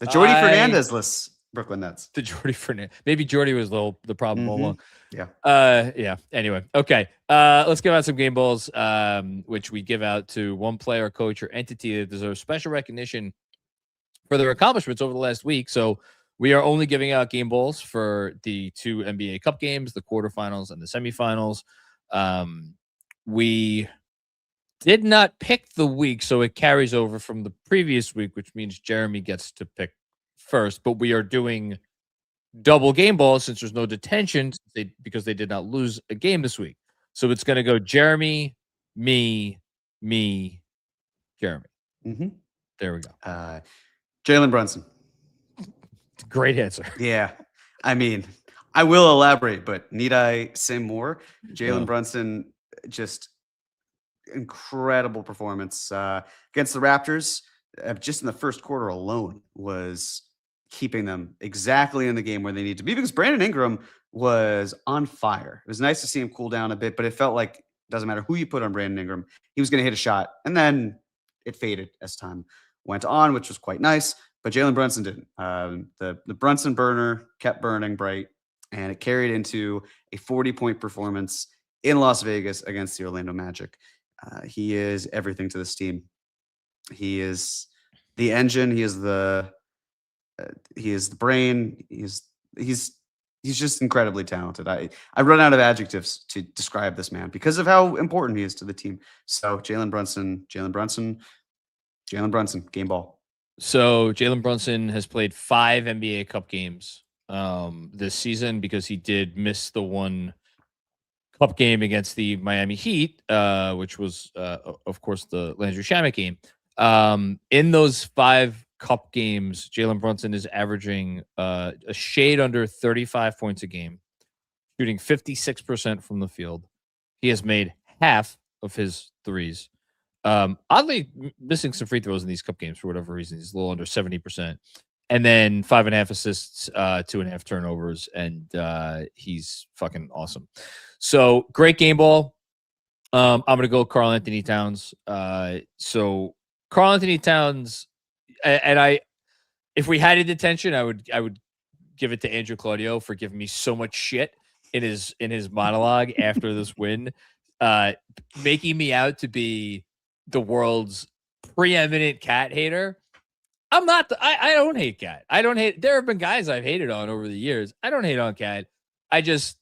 The Jordy Fernandez-less Brooklyn Nets. The Jordy Fernandez. Maybe Jordy was the problem all along. Yeah. Yeah. Anyway. Okay. Let's give out some game balls, which we give out to one player, coach, or entity that deserves special recognition for their accomplishments over the last week. So we are only giving out game balls for the 2 NBA Cup games, the quarterfinals and the semifinals. We did not pick the week, so it carries over from the previous week, which means Jeremy gets to pick first. But we are doing double game balls since there's no detention because they did not lose a game this week. So it's going to go Jeremy, me, Jeremy. Mm-hmm. There we go. Jalen Brunson. Great answer. Yeah. I mean, I will elaborate, but need I say more? Jalen Brunson, just incredible performance against the Raptors. Just in the first quarter alone was keeping them exactly in the game where they need to be because Brandon Ingram was on fire. It was nice to see him cool down a bit, but it felt like it doesn't matter who you put on Brandon Ingram, he was going to hit a shot. And then it faded as time went on, which was quite nice. But Jalen Brunson didn't. The Brunson burner kept burning bright, and it carried into a 40-point performance in Las Vegas against the Orlando Magic. He is everything to this team. He is the engine. He is the brain. He's just incredibly talented. I run out of adjectives to describe this man because of how important he is to the team. So Jalen Brunson, game ball. So Jalen Brunson has played 5 NBA Cup games this season because he did miss the one Cup game against the Miami Heat, which was, of course, the Landry Shamet game. In those 5 Cup games, Jalen Brunson is averaging a shade under 35 points a game, shooting 56% from the field. He has made half of his threes. Oddly missing some free throws in these Cup games for whatever reason. He's a little under 70%. And then 5.5 assists, 2.5 turnovers, and he's fucking awesome. So great game ball. I'm gonna go Karl Anthony Towns. So Karl Anthony Towns, and if we had a detention, I would give it to Andrew Claudio for giving me so much shit in his monologue after this win, making me out to be the world's preeminent cat hater. I'm not. I don't hate Cat. I don't hate. There have been guys I've hated on over the years. I don't hate on Cat. I just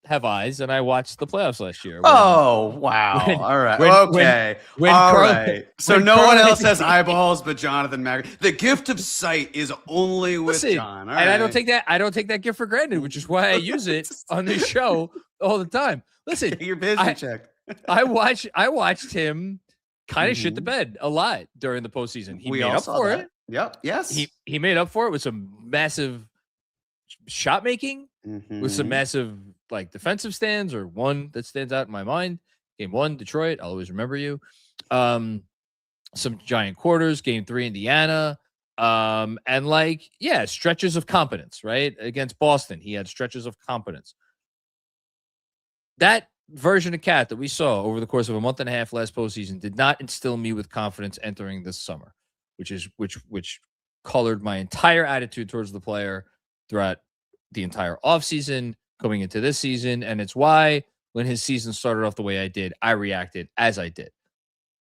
have eyes, and I watched the playoffs last year. All right. Okay. All right. So no one else has eyeballs but Jonathan Macri. The gift of sight is only with John. All right. And I don't take that gift for granted, which is why I use it on this show all the time. Listen, your business check. I watched him kind of shit the bed a lot during the postseason. He made up for it. Yep. Yes. He made up for it with some massive shot making, with some massive defensive stands, or one that stands out in my mind. Game 1, Detroit. I'll always remember you. Some giant quarters. Game 3, Indiana. And stretches of competence. Right against Boston, he had stretches of competence. That version of Cat that we saw over the course of a month and a half last postseason did not instill me with confidence entering this summer, which colored my entire attitude towards the player throughout the entire offseason, coming into this season. And it's why when his season started off the way I did, I reacted as I did.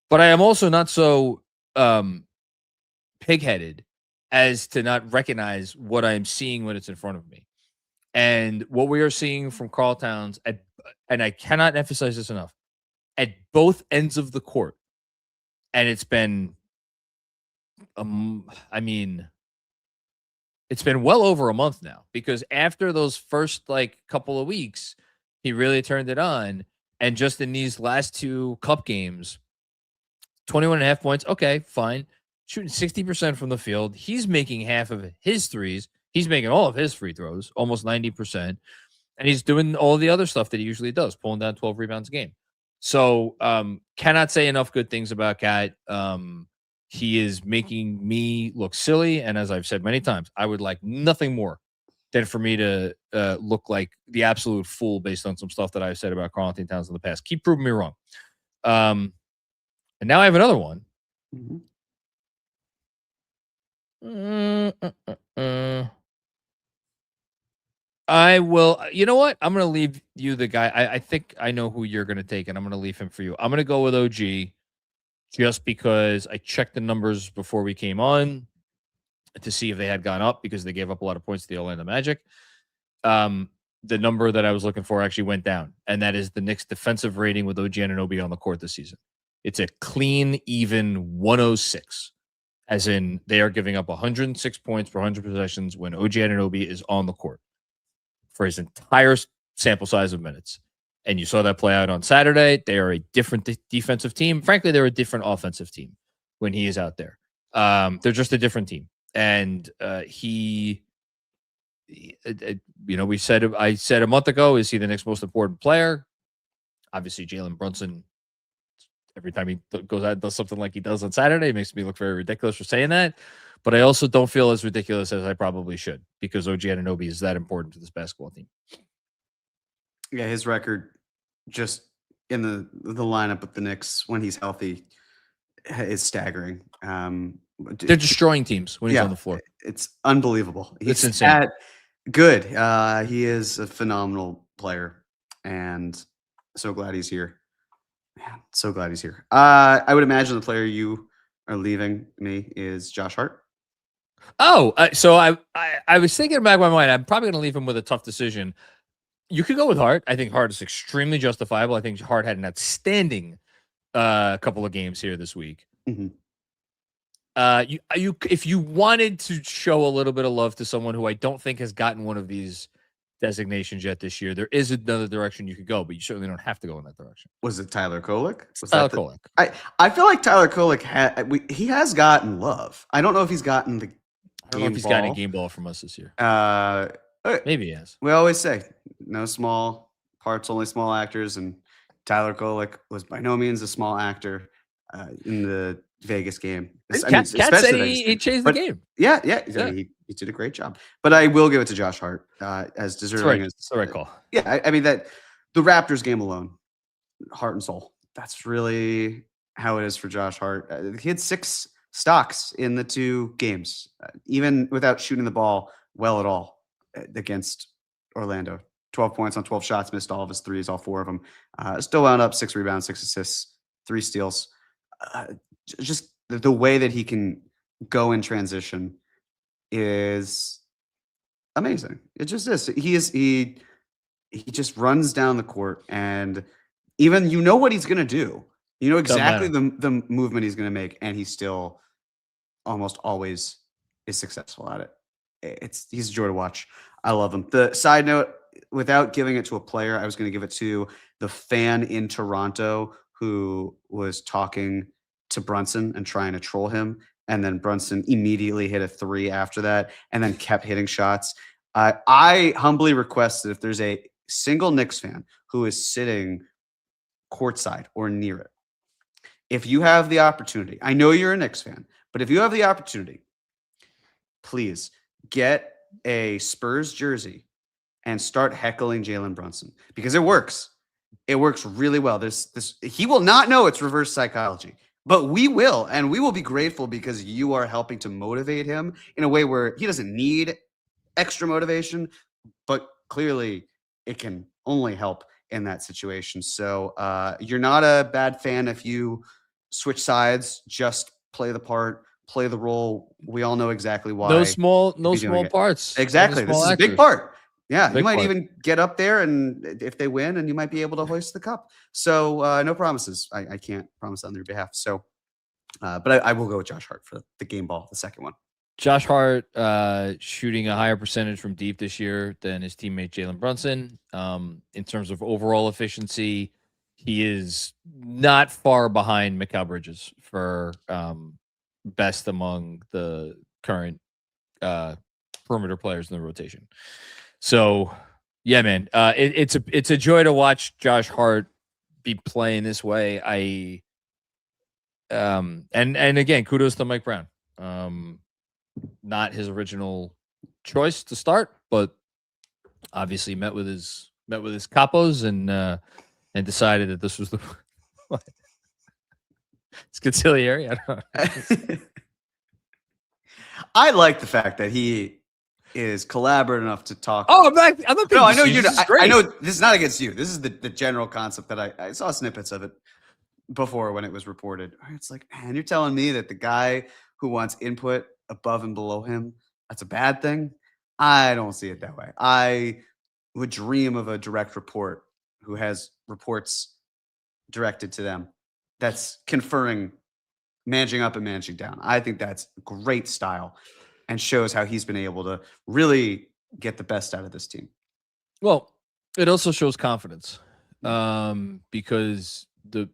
But I am also not so pig-headed as to not recognize what I am seeing when it's in front of me. And what we are seeing from Karl Towns, and I cannot emphasize this enough, at both ends of the court. And it's been, it's been well over a month now, because after those first couple of weeks, he really turned it on. And just in these last 2 Cup games, 21.5 points. Okay, fine. Shooting 60% from the field. He's making half of his threes. He's making all of his free throws, almost 90%. And he's doing all the other stuff that he usually does, pulling down 12 rebounds a game. So cannot say enough good things about Cat. He is making me look silly. And as I've said many times, I would like nothing more than for me to look like the absolute fool based on some stuff that I've said about Karl-Anthony Towns in the past. Keep proving me wrong. And now I have another one. I will. You know what? I'm going to leave you the guy. I think I know who you're going to take, and I'm going to leave him for you. I'm going to go with OG just because I checked the numbers before we came on to see if they had gone up because they gave up a lot of points to the Orlando Magic. The number that I was looking for actually went down, and that is the Knicks' defensive rating with OG Anunoby on the court this season. It's a clean, even 106, as in they are giving up 106 points per 100 possessions when OG Anunoby is on the court for his entire sample size of minutes. And you saw that play out on Saturday. They are a different defensive team. Frankly, they're a different offensive team when he is out there. They're just a different team. And I said a month ago, is he the next most important player? Obviously, Jalen Brunson, every time he goes out and does something like he does on Saturday, it makes me look very ridiculous for saying that. But I also don't feel as ridiculous as I probably should because OG Anunoby is that important to this basketball team. Yeah, his record just in the lineup with the Knicks when he's healthy is staggering. They're destroying teams when he's on the floor. It's unbelievable. It's insane. Good. He is a phenomenal player, and so glad he's here. Man, so glad he's here. I would imagine the player you are leaving me is Josh Hart. Oh, so I was thinking in the back of my mind, I'm probably going to leave him with a tough decision. You could go with Hart. I think Hart is extremely justifiable. I think Hart had an outstanding couple of games here this week. Mm-hmm. If you wanted to show a little bit of love to someone who I don't think has gotten one of these designations yet this year, there is another direction you could go, but you certainly don't have to go in that direction. Was it Tyler Kolek? Kolek. I feel like Tyler Kolek he has gotten love. I don't know if he's gotten the I don't know if he's gotten a game ball from us this year. Maybe he has. We always say no small parts, only small actors, and Tyler Kolek was by no means a small actor in the Vegas game. Cat said he changed the game. Yeah. He did a great job. But I will give it to Josh Hart as deserving as the right call. Yeah, I mean that the Raptors game alone, heart and soul. That's really how it is for Josh Hart. He had 6 stocks in the 2 games, even without shooting the ball well at all against Orlando. 12 points on 12 shots, missed all of his threes, all 4 of them. Still wound up 6 rebounds, 6 assists, 3 steals. Just the way that he can go in transition is amazing. It just is. He just runs down the court, and even what he's gonna do. You know exactly the movement he's gonna make, and he still almost always is successful at it. He's a joy to watch. I love him. The side note, without giving it to a player, I was going to give it to the fan in Toronto who was talking to Brunson and trying to troll him. And then Brunson immediately hit a 3 after that and then kept hitting shots. I humbly request that if there's a single Knicks fan who is sitting courtside or near it, if you have the opportunity, I know you're a Knicks fan, but if you have the opportunity, please get a Spurs jersey and start heckling Jalen Brunson because it works. It works really well. He will not know it's reverse psychology, but we will, and we will be grateful because you are helping to motivate him in a way where he doesn't need extra motivation, but clearly it can only help in that situation. So you're not a bad fan if you switch sides, just play the part, play the role. We all know exactly why. No small parts. Exactly. This is a big part. Yeah, you might part. even get up there, and if they win, and you might be able to hoist the cup. So no promises. I can't promise on their behalf. So, but I will go with Josh Hart for the game ball, the second one. Josh Hart shooting a higher percentage from deep this year than his teammate Jalen Brunson. In terms of overall efficiency, he is not far behind Mikal Bridges for best among the current perimeter players in the rotation. So Yeah, man. It's a joy to watch Josh Hart be playing this way. And again, kudos to Mike Brown. Not his original choice to start, but obviously met with his capos and decided that this was the it's conciliary. I don't know. I like the fact that he is collaborative enough to talk. Oh, I'm not no, I know you. I know this is not against you. This is the general concept that I saw snippets of it before when it was reported. It's like, man, you're telling me that the guy who wants input above and below him, that's a bad thing? I don't see it that way. I would dream of a direct report who has reports directed to them that's conferring managing up and managing down. I think that's great style and shows how he's been able to really get the best out of this team. Well, it also shows confidence because the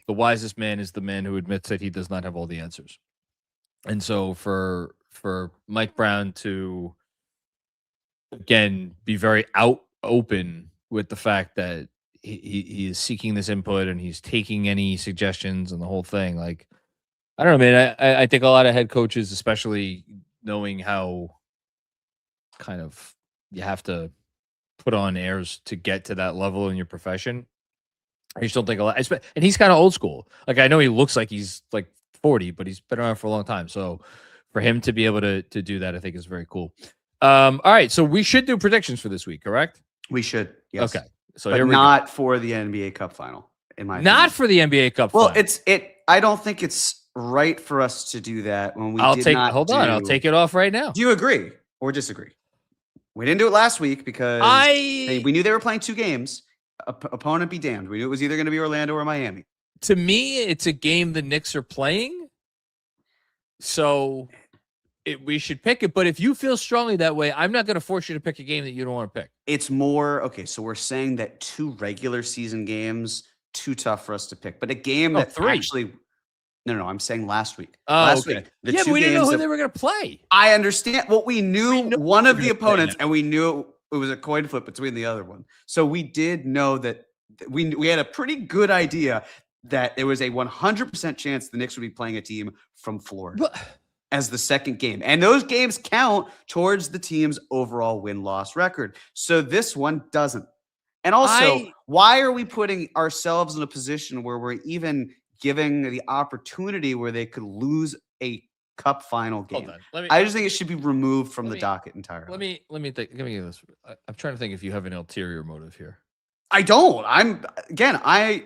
wisest man is the man who admits that he does not have all the answers. And so for Mike Brown to, again, be very open with the fact that he is seeking this input and he's taking any suggestions and the whole thing, like, I don't know, man. I think a lot of head coaches, especially knowing how kind of you have to put on airs to get to that level in your profession. I just don't think a lot. And he's kind of old school. Like, I know he looks like he's like 40, but he's been around for a long time. So for him to be able to do that, I think is very cool. All right. So we should do predictions for this week, correct? We should. Yes. Okay. So but here we not go. For the NBA Cup final, in my not opinion. For the NBA Cup well, final. I don't think it's right for us to do that when we I'll did take not hold on, I'll take it off right now. Do you agree or disagree? We didn't do it last week because we knew they were playing 2 games. Opponent be damned. We knew it was either going to be Orlando or Miami. To me, it's a game the Knicks are playing, so we should pick it. But if you feel strongly that way, I'm not going to force you to pick a game that you don't want to pick. It's more okay. So we're saying that 2 regular season games too tough for us to pick, but a game that 3. actually. No. I'm saying last week. Oh, last okay. week. Yeah, but we didn't know who they were going to play. I understand. Well, we knew one of the opponents, and we knew it was a coin flip between the other one. So we did know that we had a pretty good idea that there was a 100% chance the Knicks would be playing a team from Florida as the second game. And those games count towards the team's overall win-loss record. So this one doesn't. And also, why are we putting ourselves in a position where we're even giving the opportunity where they could lose a cup final game? I just think it should be removed from the docket entirely. Let me think. Give me this. I'm trying to think if you have an ulterior motive here. I don't. I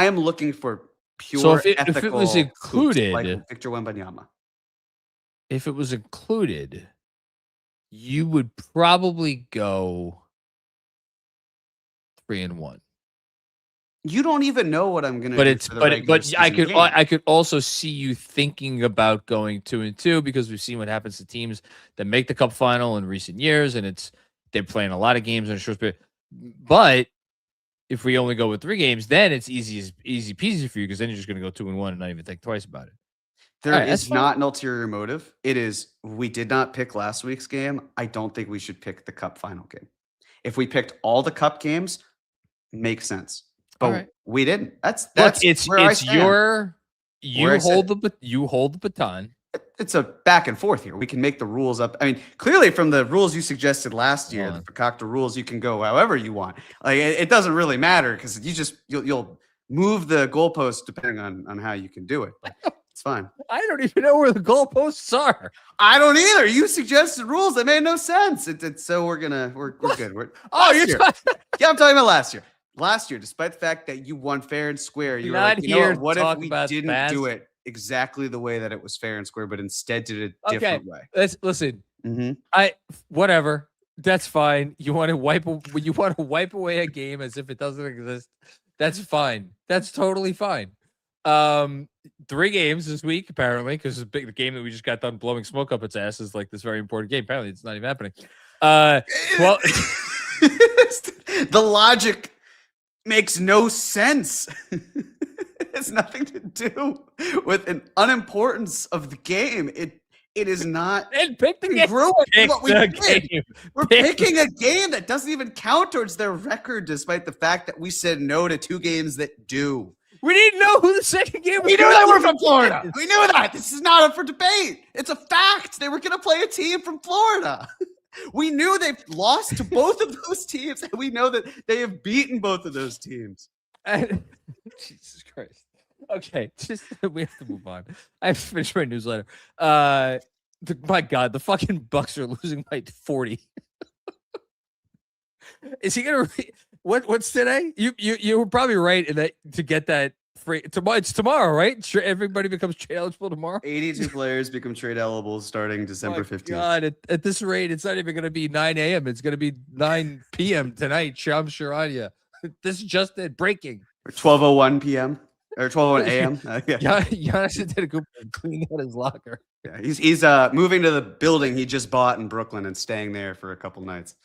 am looking for pure so if ethical it was included, like Victor Wembanyama. If it was included, you would probably go 3-1. You don't even know what I'm gonna. But I could also see you thinking about going 2-2 because we've seen what happens to teams that make the cup final in recent years, and they're playing a lot of games in a short period. But if we only go with 3 games, then it's easy peasy for you because then you're just gonna go 2-1 and not even think twice about it. There is not an ulterior motive. It is we did not pick last week's game. I don't think we should pick the cup final game. If we picked all the cup games, makes sense. But we didn't. That's where I stand. You hold the baton. It's a back and forth here. We can make the rules up. I mean, clearly from the rules you suggested last year, the Fakakta rules, you can go however you want. Like it doesn't really matter because you'll move the goalposts depending on how you can do it. But it's fine. I don't even know where the goalposts are. I don't either. You suggested rules that made no sense. So we're good. Yeah, I'm talking about last year. Last year, despite the fact that you won fair and square, you were like, what if we didn't do it exactly the way that it was fair and square, but instead did it a different way? Listen. Whatever. That's fine. You want to wipe away a game as if it doesn't exist. That's fine. That's totally fine. 3 games this week, apparently, because the game that we just got done blowing smoke up its ass is like this very important game. Apparently, it's not even happening. Well, the logic makes no sense. It has nothing to do with an unimportance of the game. It is not And pick the game. congruent with what we did. Game. We're picking a game that doesn't even count towards their record, despite the fact that we said no to 2 games that do. We didn't know who the second game was. We knew they were from Florida. We knew that. This is not up for debate. It's a fact. They were going to play a team from Florida. We knew they've lost to both of those teams, and we know that they have beaten both of those teams. Jesus Christ. Okay, we have to move on. I have to finish my newsletter. My God, the fucking Bucks are losing by 40. Is he gonna? What's today? You were probably right in that to get that free tomorrow. It's tomorrow, right? Everybody becomes trade eligible tomorrow. 82 players become trade eligible starting December 15th. God, at this rate, it's not even going to be 9 a.m. It's going to be 9 p.m. tonight. Shams Charania. This is just it breaking. Or 12:01 p.m. or 12:01 a.m. Giannis Antetokounmpo cleaned out his locker. Yeah, he's moving to the building he just bought in Brooklyn and staying there for a couple nights.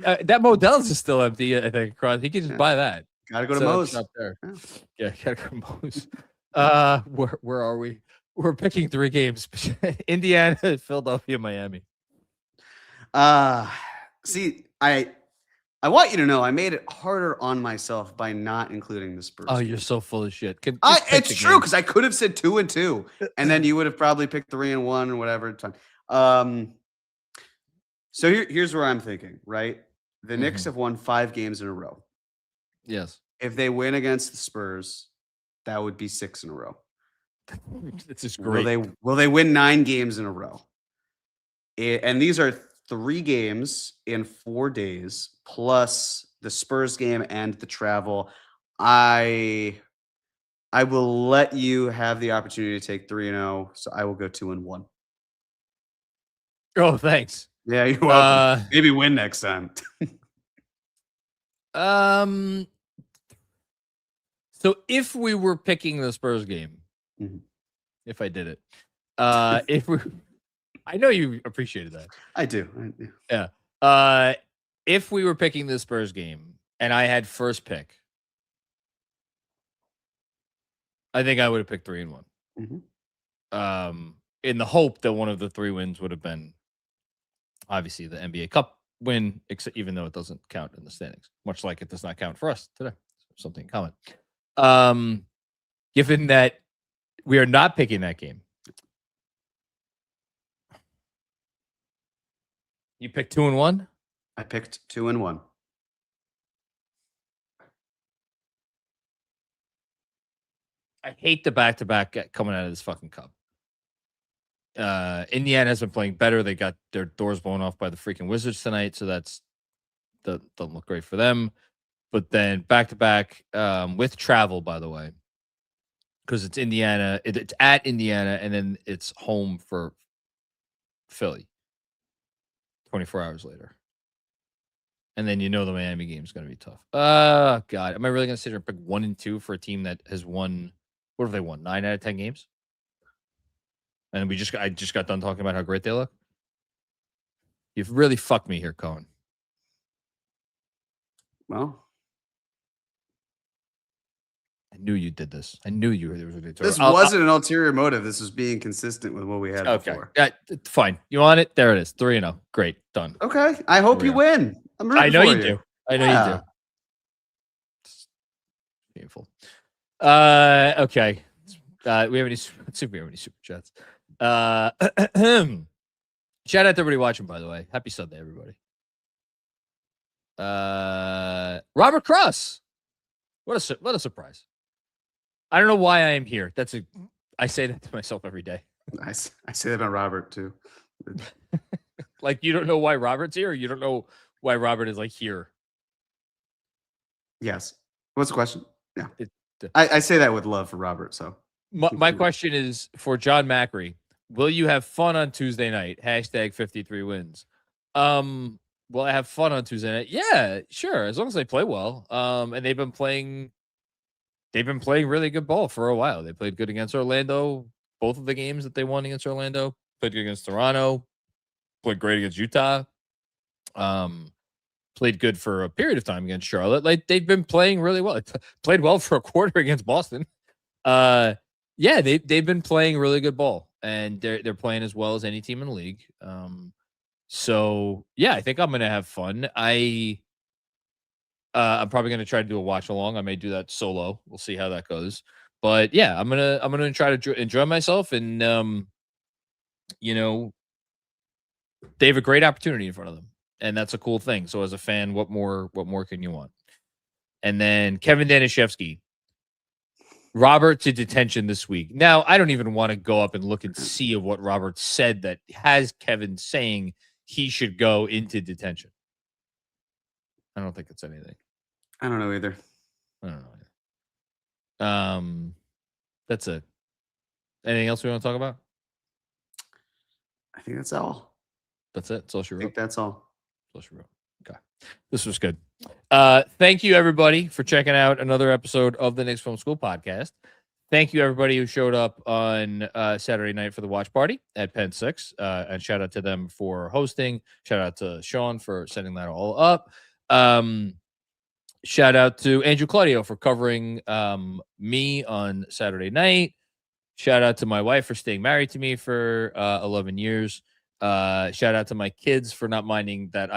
That Modell's is still empty, I think. He can just buy that. Gotta go to Moe's. Up there. Yeah, gotta go to Moe's. Where are we? We're picking 3 games: Indiana, Philadelphia, Miami. See, I want you to know I made it harder on myself by not including the Spurs. Oh, you're so full of shit. It's true because I could have said 2 and 2, and then you would have probably picked 3 and 1 or whatever. It's fine. So here's where I'm thinking. Right, the Knicks have won 5 games in a row. Yes. If they win against the Spurs, that would be 6 in a row. This is great. Will they win 9 games in a row? And these are 3 games in 4 days, plus the Spurs game and the travel. I will let you have the opportunity to take 3-0, so I will go 2-1. Oh, thanks. Yeah, you're welcome. Maybe win next time. So if we were picking the Spurs game, if I did it, I know you appreciated that. I do. Yeah. If we were picking the Spurs game and I had first pick, I think I would have picked 3 and 1. In the hope that one of the 3 wins would have been obviously the NBA Cup win, even though it doesn't count in the standings, much like it does not count for us today. Something in common. Given that we are not picking that game, you picked 2 and 1. I picked 2 and 1. I hate the back-to-back coming out of this fucking cup. Indiana has been playing better. They got their doors blown off by the freaking Wizards tonight, so that doesn't look great for them. But then back-to-back with travel, by the way, because it's Indiana. It's at Indiana, and then it's home for Philly 24 hours later. And then the Miami game is going to be tough. God. Am I really going to sit here and pick 1 and 2 for a team that has won, what have they won, 9 out of 10 games? And I just got done talking about how great they look. You've really fucked me here, Cohen. Well, I knew you did this. I knew you. This wasn't an ulterior motive. This was being consistent with what we had before. Yeah, fine. You want it? There it is. 3-0. Great. Done. Okay. I hope you win. I'm rooting I know for you do. I know you do. It's painful. Okay. We have any? Let's see if we have any super chats. Shout out to everybody watching, by the way. Happy Sunday, everybody. Robert Cross. What a surprise. I don't know why I am here. I say that to myself every day. I say that about Robert too. Like, you don't know why Robert's here, or you don't know why Robert is like here. Yes. What's the question? Yeah. I say that with love for Robert. So my question is for John Macri. Will you have fun on Tuesday night? #53wins. Will I have fun on Tuesday night? Yeah, sure. As long as they play well. And they've been playing really good ball for a while. They played good against Orlando. Both of the games that they won against Orlando. Played good against Toronto. Played great against Utah. Played good for a period of time against Charlotte. Like, they've been playing really well. Played well for a quarter against Boston. Yeah, they've been playing really good ball, and they're playing as well as any team in the league. So yeah, I think I'm gonna have fun. I'm probably gonna try to do a watch along. I may do that solo. We'll see how that goes. But yeah, I'm gonna try to enjoy myself, and you know, they have a great opportunity in front of them, and that's a cool thing. So as a fan, what more can you want? And then Kevin Danishevsky. Robert to detention this week. Now, I don't even want to go up and look and see of what Robert said that has Kevin saying he should go into detention. I don't think it's anything. I don't know either. I don't know either. That's it. Anything else we want to talk about? I think that's all. That's it. That's all she I wrote. think that's all. That's all she wrote. Okay. This was good. Thank you, everybody, for checking out another episode of the Knicks Film School Podcast. Thank you, everybody who showed up on Saturday night for the watch party at Penn 6. And shout out to them for hosting. Shout out to Sean for setting that all up. Shout out to Andrew Claudio for covering me on Saturday night. Shout out to my wife for staying married to me for 11 years. Shout out to my kids for not minding that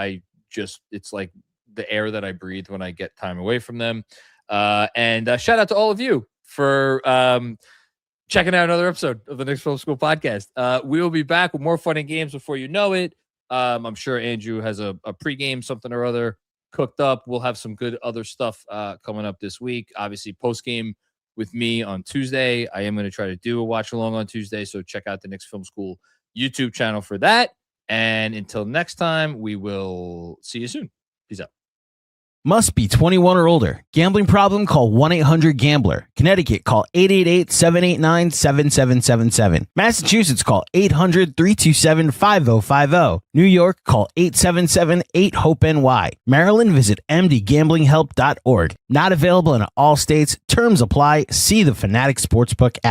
it's like the air that I breathe when I get time away from them. And shout out to all of you for checking out another episode of the Knicks Film School Podcast. We will be back with more fun and games before you know it. I'm sure Andrew has a pregame, something or other cooked up. We'll have some good other stuff coming up this week. Obviously, postgame with me on Tuesday. I am going to try to do a watch along on Tuesday, so check out the Knicks Film School YouTube channel for that. And until next time, we will see you soon. Peace out. Must be 21 or older. Gambling problem? Call 1-800-GAMBLER. Connecticut, call 888-789-7777. Massachusetts, call 800-327-5050. New York, call 877-8-HOPE-NY. Maryland, visit mdgamblinghelp.org. Not available in all states. Terms apply. See the Fanatics Sportsbook app.